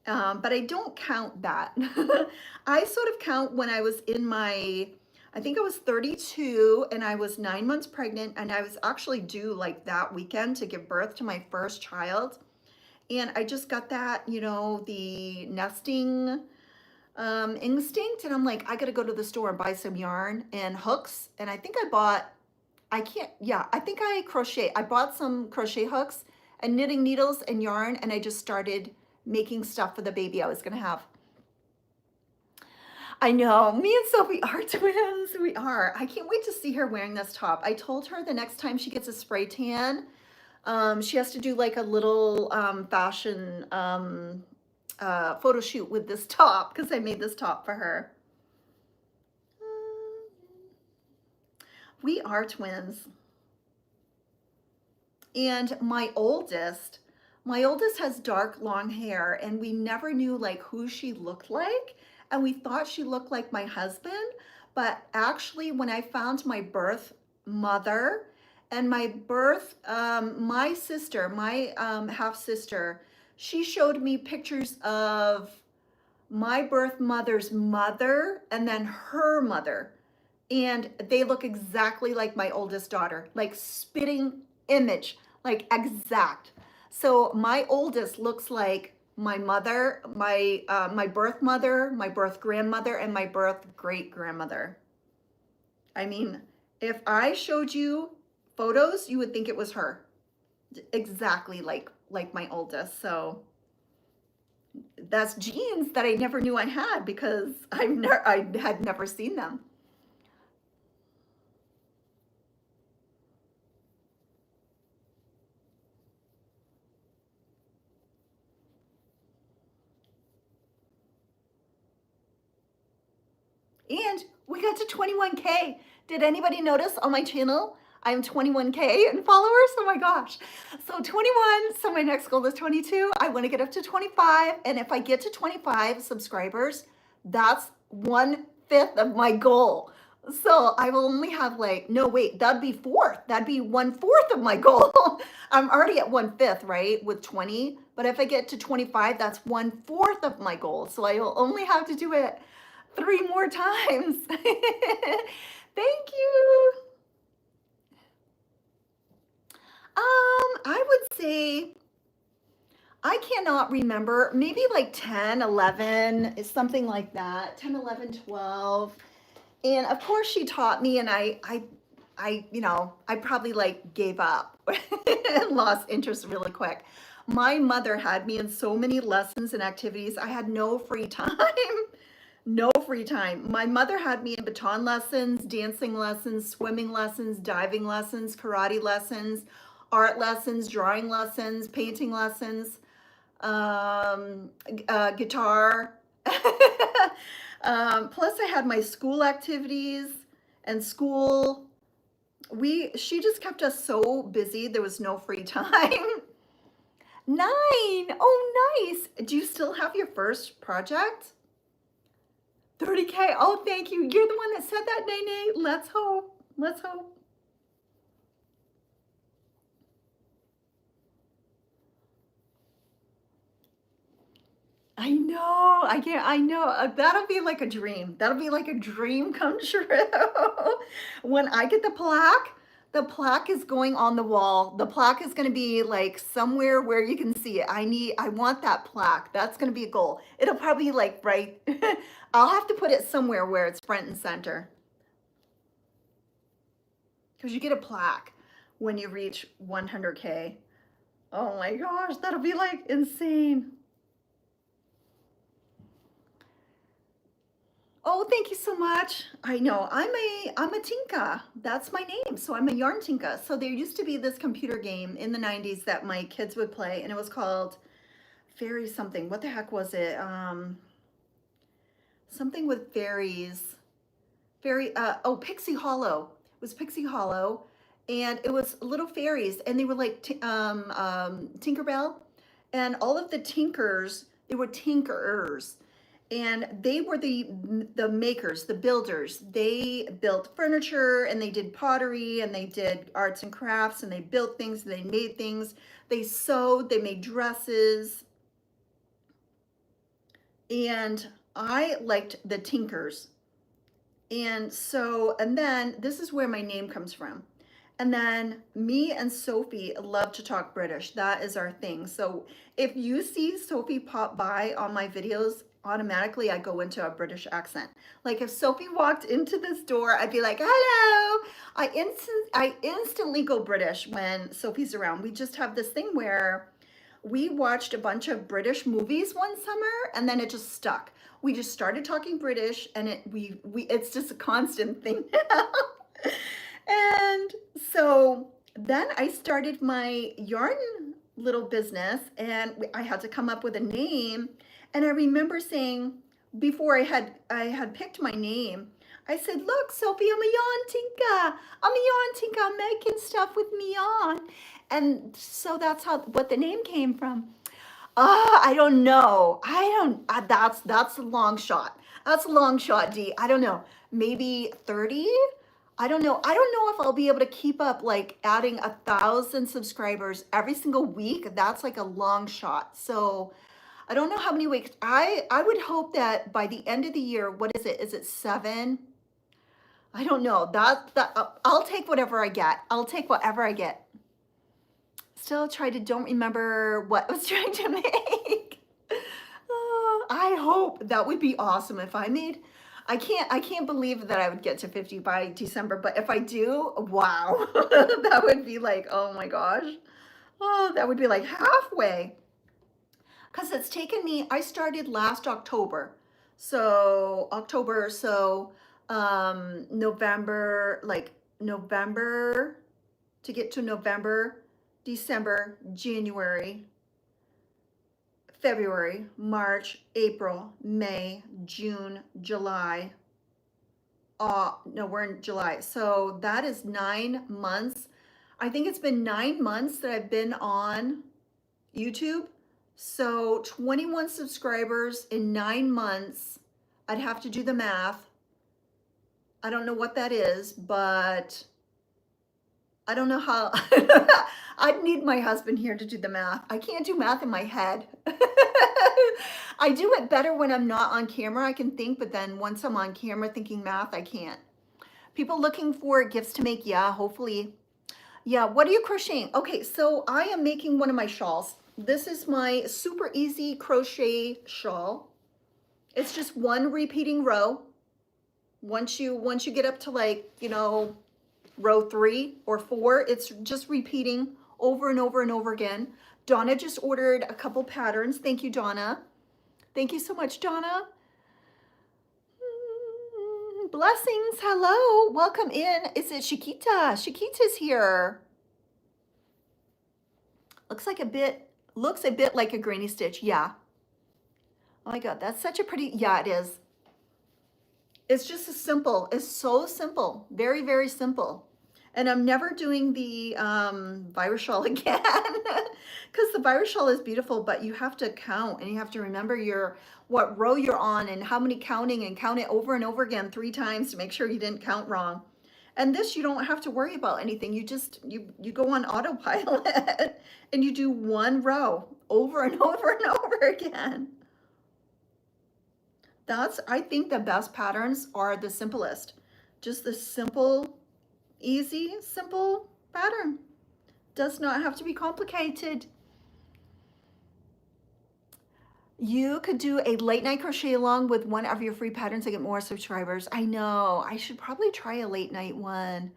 A: but I don't count that. I sort of count when I was in my, I think I was 32 and I was 9 months pregnant and I was actually due like that weekend to give birth to my first child. And I just got that, you know, the nesting instinct. And I'm like, I gotta go to the store and buy some yarn and hooks. And I think I bought, I think I crochet. I bought some crochet hooks and knitting needles and yarn, and I just started making stuff for the baby I was gonna have. I know, me and Sophie are twins, we are. I can't wait to see her wearing this top. I told her the next time she gets a spray tan, she has to do like a little fashion photo shoot with this top because I made this top for her. We are twins. And my oldest has dark long hair and we never knew like who she looked like. And we thought she looked like my husband. But actually when I found my birth mother and my sister, my half sister, she showed me pictures of my birth mother's mother and then her mother. And they look exactly like my oldest daughter, like spitting image, like exact. So my oldest looks like my mother, my birth mother, my birth grandmother, and my birth great grandmother. I mean, if I showed you photos, you would think it was her, exactly like my oldest. So that's genes that I never knew I had because I had never seen them. And we got to 21K. Did anybody notice on my channel? I'm 21K in followers. Oh my gosh. So 21. So my next goal is 22. I want to get up to 25. And if I get to 25 subscribers, that's 1/5 of my goal. So I will only have like, no, wait, that'd be fourth. That'd be 1/4 of my goal. I'm already at 1/5, right? With 20. But if I get to 25, that's 1/4 of my goal. So I will only have to do it 3 more times. Thank you. I would say, I cannot remember, maybe like 10, 11, is something like that, 10, 11, 12. And of course she taught me and I you know, I probably like gave up and lost interest really quick. My mother had me in so many lessons and activities. I had no free time. No free time. My mother had me in baton lessons, dancing lessons, swimming lessons, diving lessons, karate lessons, art lessons, drawing lessons, painting lessons, guitar. Plus I had my school activities and school. She just kept us so busy. There was no free time. 9. Oh, nice. Do you still have your first project? 30K. Oh, thank you. You're the one that said that, Nene. Let's hope. Let's hope. I know. I can't. I know. That'll be like a dream. That'll be like a dream come true. When I get the plaque is going on the wall. The plaque is going to be like somewhere where you can see it. I want that plaque. That's going to be a goal. It'll probably like right. I'll have to put it somewhere where it's front and center. Because you get a plaque when you reach 100K. Oh my gosh, that'll be like insane. Oh, thank you so much. I know I'm a Tinka. That's my name. So I'm a yarn Tinka. So there used to be this computer game in the 90s that my kids would play, and it was called Fairy something. What the heck was it? Something with fairies. Pixie Hollow. It was Pixie Hollow, and it was little fairies, and they were like Tinkerbell, and all of the tinkers, they were tinkerers, and they were the makers, the builders. They built furniture, and they did pottery, and they did arts and crafts, and they built things, and they made things. They sewed, they made dresses, and I liked the tinkers. And so, and then this is where my name comes from. And then me and Sophie love to talk British. That is our thing. So if you see Sophie pop by on my videos, automatically I go into a British accent. Like if Sophie walked into this door, I'd be like, hello. I instantly go British when Sophie's around. We just have this thing where we watched a bunch of British movies one summer, and then it just stuck. We just started talking British, and it's just a constant thing now. And so then I started my yarn little business, and I had to come up with a name. And I remember saying, before I had picked my name, I said, look, Sophie, I'm a yarn Tinka. I'm a yarn Tinka. I'm making stuff with me yarn. And so that's what the name came from. I don't know. That's a long shot. That's a long shot, D. I don't know. Maybe 30? I don't know. I don't know if I'll be able to keep up like adding 1,000 subscribers every single week. That's like a long shot. So I don't know how many weeks. I would hope that by the end of the year, what is it? Is it 7? I don't know. I'll take whatever I get. I'll take whatever I get. Still don't remember what I was trying to make. I hope that would be awesome if I made. I can't believe that I would get to 50 by December, but if I do, wow, that would be like, oh my gosh. Oh, that would be like halfway. Because it's taken me, I started last October. So November, to get to November, December, January, February, March, April, May, June, July. No, we're in July. So that is 9 months. I think it's been 9 months that I've been on YouTube. So 21 subscribers in 9 months. I'd have to do the math. I don't know what that is, but I don't know how. I'd need my husband here to do the math. I can't do math in my head. I do it better when I'm not on camera. I can think, but then once I'm on camera thinking math, I can't. People looking for gifts to make. Yeah, hopefully. Yeah, what are you crocheting? Okay, so I am making one of my shawls. This is my super easy crochet shawl. It's just one repeating row. Once you get up to like, row 3 or 4, it's just repeating over and over and over again. Donna just ordered a couple patterns. Thank you, Donna. Thank you so much, Donna. Blessings. Hello. Welcome in. Is it Chiquita? Chiquita's here. Looks a bit like a granny stitch. Yeah. Oh my God, that's such a pretty, yeah, it is. It's just as simple. It's so simple. Very, very simple. And I'm never doing the virus shawl again because the virus shawl is beautiful, but you have to count and you have to remember what row you're on and how many counting and count it over and over again 3 times to make sure you didn't count wrong. And this, you don't have to worry about anything. You just, you go on autopilot and you do one row over and over and over again. I think the best patterns are the simplest. Just the simple, easy, simple pattern. Does not have to be complicated. You could do a late night crochet along with one of your free patterns to get more subscribers. I know, I should probably try a late night one.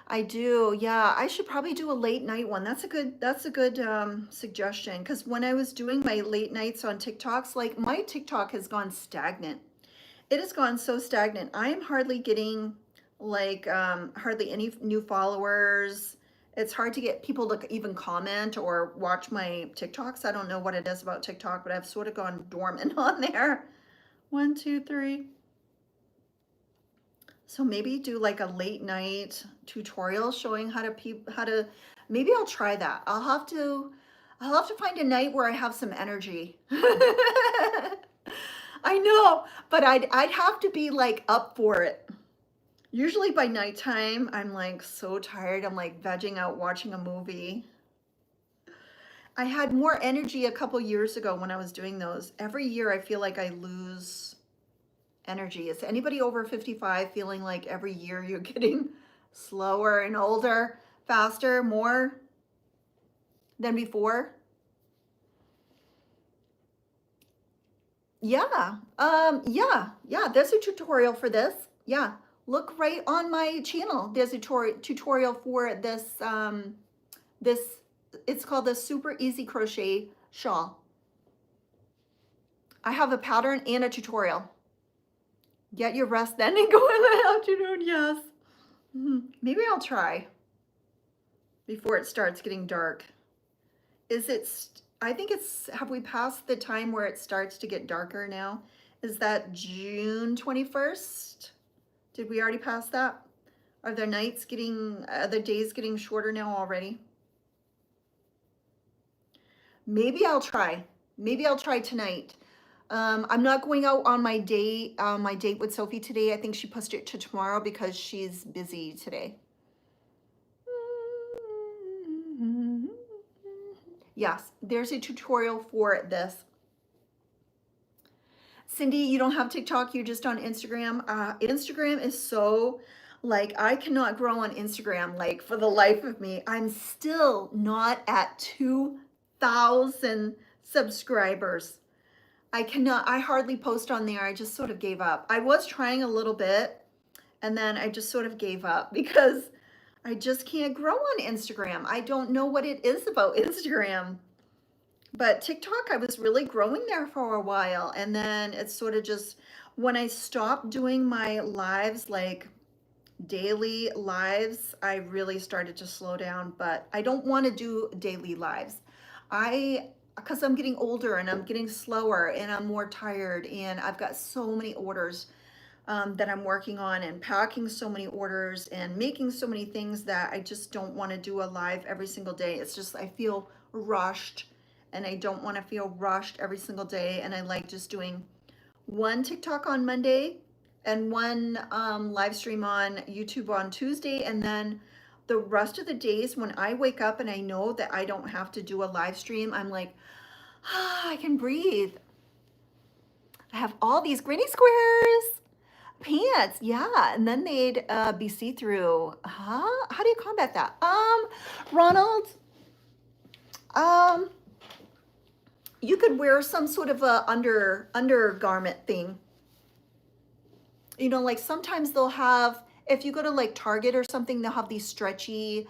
A: I do, yeah, I should probably do a late night one. That's a good suggestion, because when I was doing my late nights on TikToks, like my TikTok has gone stagnant. It has gone so stagnant. I am hardly getting like hardly any new followers. It's hard to get people to even comment or watch my TikToks. I don't know what it is about TikTok, but I've sort of gone dormant on there. 1, 2, 3. So maybe do like a late night tutorial showing how to, maybe I'll try that. I'll have to find a night where I have some energy. I know, but I'd have to be like up for it. Usually by nighttime, I'm like so tired. I'm like vegging out watching a movie. I had more energy a couple years ago when I was doing those. Every year I feel like I lose energy. Is anybody over 55 feeling like every year you're getting slower and older, faster, more than before? Yeah, yeah, there's a tutorial for this. Yeah. Look right on my channel. There's a tutorial for this, it's called the Super Easy Crochet Shawl. I have a pattern and a tutorial. Get your rest then and go in the afternoon, yes. Maybe I'll try before it starts getting dark. I think have we passed the time where it starts to get darker now? Is that June 21st? Did we already pass that? Are the days getting shorter now already? Maybe I'll try. Maybe I'll try tonight. I'm not going out on my date with Sophie today. I think she pushed it to tomorrow because she's busy today. Yes, there's a tutorial for this. Cindy, you don't have TikTok, you're just on Instagram. Instagram is so, like, I cannot grow on Instagram, like, for the life of me. I'm still not at 2,000 subscribers. I hardly post on there. I just sort of gave up. I was trying a little bit, and then I just sort of gave up because I just can't grow on Instagram. I don't know what it is about Instagram. But TikTok, I was really growing there for a while. And then it's sort of just, when I stopped doing my lives, like daily lives, I really started to slow down. But I don't want to do daily lives. Because I'm getting older and I'm getting slower and I'm more tired. And I've got so many orders that I'm working on and packing so many orders and making so many things that I just don't want to do a live every single day. It's just, I feel rushed. And I don't want to feel rushed every single day. And I like just doing one TikTok on Monday and one live stream on YouTube on Tuesday. And then the rest of the days when I wake up and I know that I don't have to do a live stream, I'm like, I can breathe. I have all these granny squares pants. Yeah. And then they'd be see-through. How do you combat that? Ronald, you could wear some sort of a undergarment thing. You know, like sometimes they'll have, if you go to like Target or something, they'll have these stretchy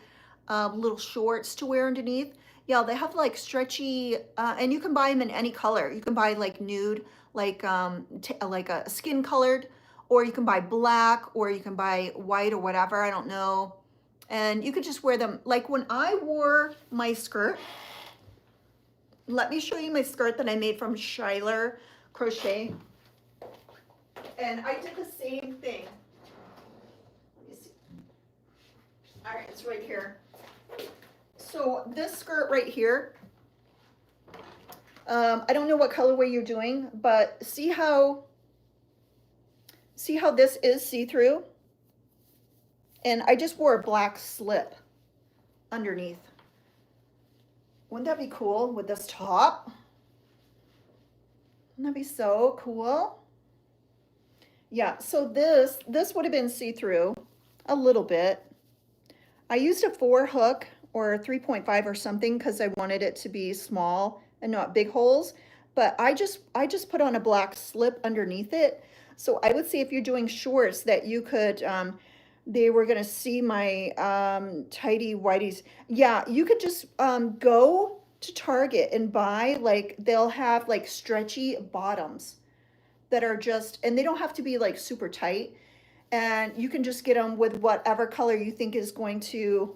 A: little shorts to wear underneath. Yeah, they have like stretchy, and you can buy them in any color. You can buy like nude, like a skin colored, or you can buy black, or you can buy white or whatever. I don't know. And you could just wear them. Like when I wore my skirt, let me show you my skirt that I made from Shiler Crochet. And I did the same thing. Let me see. All right, it's right here. So this skirt right here, I don't know what colorway you're doing, but see how this is see-through? And I just wore a black slip underneath. Wouldn't that be cool with this top? Wouldn't that be so cool? Yeah, so this would have been see-through a little bit. I used a 4 hook or 3.5 or something because I wanted it to be small and not big holes. But I just put on a black slip underneath it. So I would say if you're doing shorts that you could, they were gonna see my tidy whities. Yeah, you could just go to Target and buy, like, they'll have like stretchy bottoms that are just, and they don't have to be like super tight. And you can just get them with whatever color you think is going to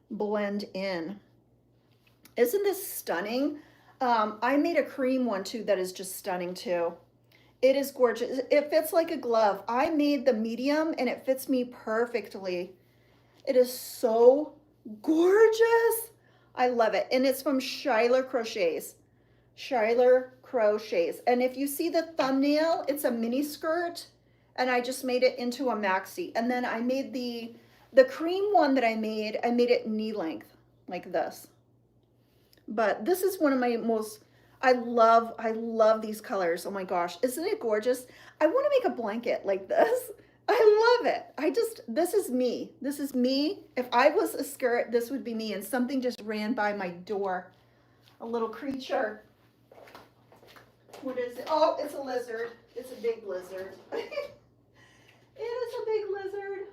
A: blend in. Isn't this stunning? I made a cream one too that is just stunning too. It is gorgeous. It fits like a glove. I made the medium and it fits me perfectly. It is so gorgeous. I love it. And it's from Schuyler Crochets. Schuyler Crochets. And if you see the thumbnail, it's a mini skirt. And I just made it into a maxi. And then I made the cream one that I made it knee length, like this. But this is one of my most, I love these colors. Oh my gosh, isn't it gorgeous? I want to make a blanket like this. I love it. This is me. This is me. If I was a skirt, this would be me. And something just ran by my door. A little creature. What is it? Oh, it's a lizard. It's a big lizard. It is a big lizard.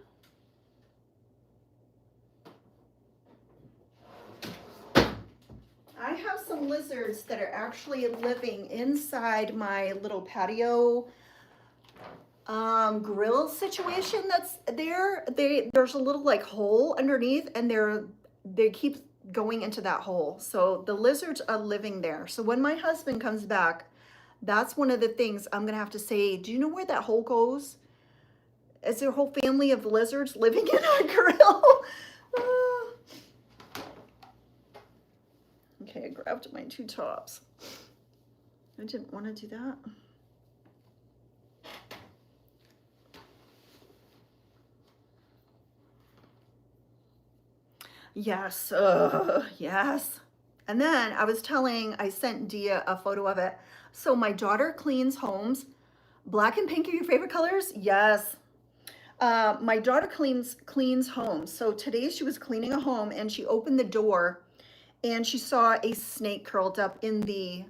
A: I have some lizards that are actually living inside my little patio grill situation that's there. There's a little like hole underneath and they keep going into that hole. So the lizards are living there. So when my husband comes back, that's one of the things I'm gonna have to say, do you know where that hole goes? Is there a whole family of lizards living in our grill? Okay, I grabbed my 2 tops. I didn't want to do that. Yes, yes. And then I sent Dia a photo of it. So my daughter cleans homes. Black and pink are your favorite colors? Yes. My daughter cleans homes. So today she was cleaning a home and she opened the door and she saw a snake curled up in the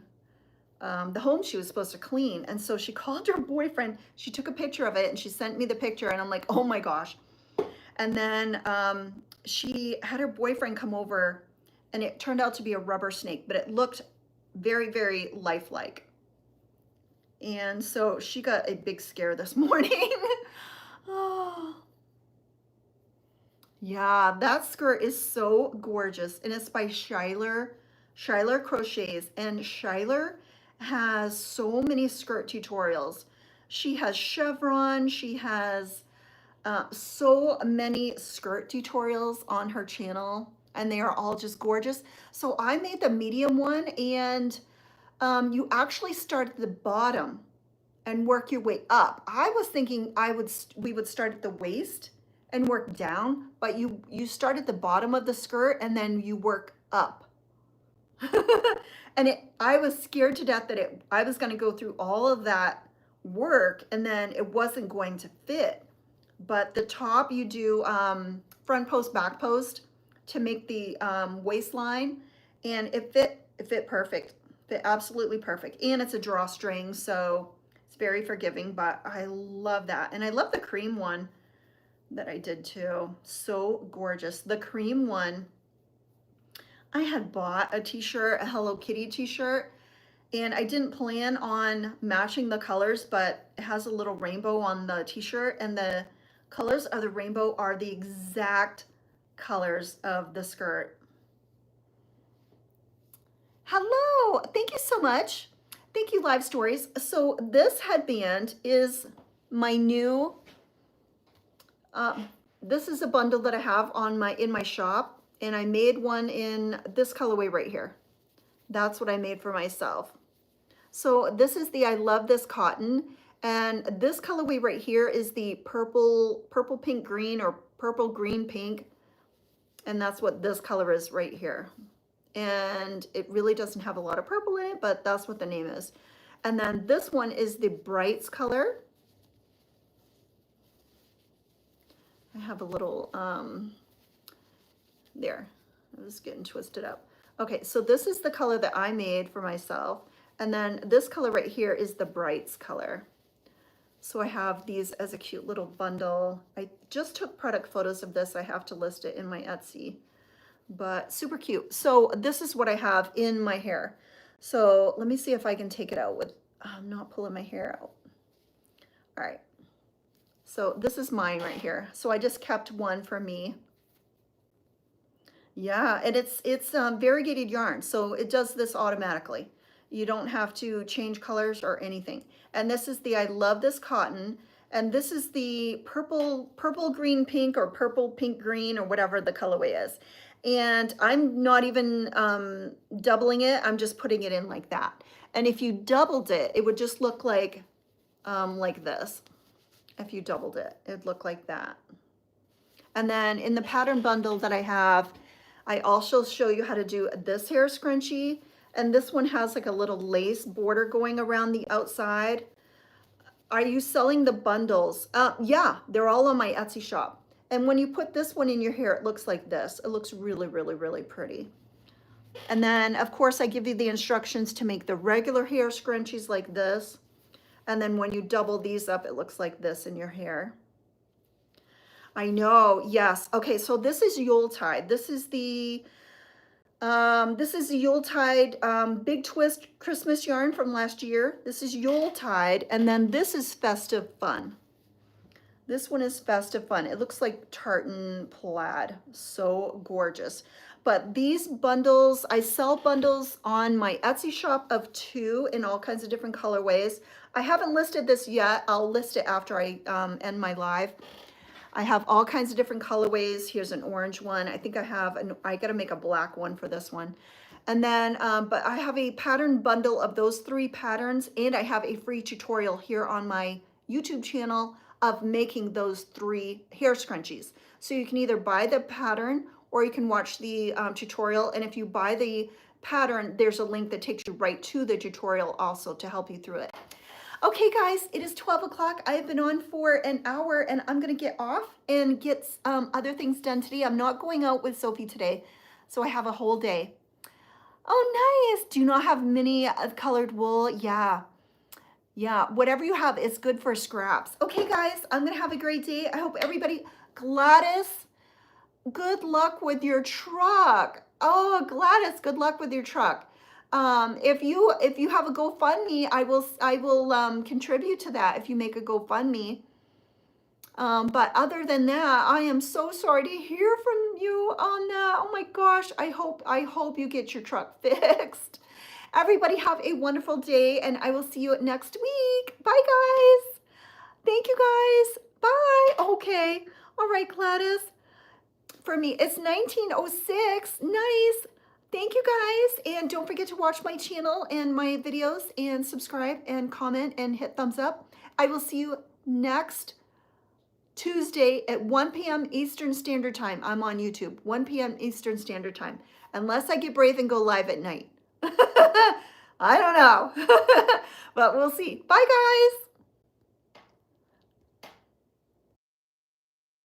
A: home she was supposed to clean. And so she called her boyfriend. She took a picture of it and she sent me the picture and I'm like, oh my gosh. And then she had her boyfriend come over and it turned out to be a rubber snake, but it looked very, very lifelike. And so she got a big scare this morning. Oh. Yeah, that skirt is so gorgeous. And it's by Schuyler Crochets. And Schuyler has so many skirt tutorials. She has chevron. She has so many skirt tutorials on her channel. And they are all just gorgeous. So I made the medium one. And you actually start at the bottom and work your way up. I was thinking we would start at the waist and work down, but you start at the bottom of the skirt and then you work up. And I was scared to death that I was going to go through all of that work and then it wasn't going to fit. But the top you do front post, back post to make the waistline, and it fit perfect. Fit absolutely perfect. And it's a drawstring, so it's very forgiving, but I love that. And I love the cream one that I did too. So gorgeous. The cream one, I had bought a t-shirt, a Hello Kitty t-shirt, and I didn't plan on matching the colors, but it has a little rainbow on the t-shirt, and the colors of the rainbow are the exact colors of the skirt. Hello, thank you so much. Thank you, Live Stories. So this headband is my new this is a bundle that I have on in my shop, and I made one in this colorway right here. That's what I made for myself. So this is the I Love This Cotton, and this colorway right here is the purple pink green, or purple green pink, and that's what this color is right here. And it really doesn't have a lot of purple in it, but that's what the name is. And then this one is the Brights color. I have a little, there, I was getting twisted up. Okay, so this is the color that I made for myself. And then this color right here is the Brights color. So I have these as a cute little bundle. I just took product photos of this. I have to list it in my Etsy, but super cute. So this is what I have in my hair. So let me see if I can take it out with, I'm not pulling my hair out. All right. So this is mine right here. So I just kept one for me. Yeah, and it's variegated yarn, so it does this automatically. You don't have to change colors or anything. And this is the I Love This Cotton, and this is the purple green pink, or purple pink green, or whatever the colorway is. And I'm not even doubling it. I'm just putting it in like that. And if you doubled it, it would just look like this. If you doubled it, it'd look like that. And then in the pattern bundle that I have, I also show you how to do this hair scrunchie. And this one has like a little lace border going around the outside. Are you selling the bundles? Yeah, they're all on my Etsy shop. And when you put this one in your hair, it looks like this. It looks really, really, really pretty. And then of course I give you the instructions to make the regular hair scrunchies like this. And then when you double these up, it looks like this in your hair. I know, yes. Okay, so this is Yuletide. This is the Yuletide Big Twist Christmas yarn from last year. This is Yuletide, and then this is Festive Fun. This one is Festive Fun. It looks like tartan plaid. So gorgeous. But these bundles, I sell bundles on my Etsy shop of 2 in all kinds of different colorways. I haven't listed this yet. I'll list it after I end my live. I have all kinds of different colorways. Here's an orange one. I think I have, I gotta make a black one for this one. And then, but I have a pattern bundle of those 3 patterns, and I have a free tutorial here on my YouTube channel of making those 3 hair scrunchies. So you can either buy the pattern or you can watch the tutorial. And if you buy the pattern, there's a link that takes you right to the tutorial also to help you through it. Okay guys, it is 12 o'clock. I have been on for an hour, and I'm gonna get off and get other things done today. I'm not going out with Sophie today, so I have a whole day. Oh, nice. Do you not have mini colored wool? Yeah. Yeah, whatever you have is good for scraps. Okay guys, I'm gonna have a great day. I hope everybody, Gladys, good luck with your truck. Oh, Gladys, good luck with your truck. If you have a GoFundMe, I will contribute to that if you make a GoFundMe. But other than that, I am so sorry to hear from you on that. Oh my gosh, I hope you get your truck fixed. Everybody have a wonderful day, and I will see you next week. Bye guys. Thank you guys. Bye. Okay. All right, Gladys. For me, it's 1906. Nice. Thank you guys, and don't forget to watch my channel and my videos, and subscribe and comment and hit thumbs up. I will see you next Tuesday at 1 p.m. Eastern Standard Time. I'm on YouTube, 1 p.m. Eastern Standard Time, unless I get brave and go live at night. I don't know, but we'll see. Bye guys.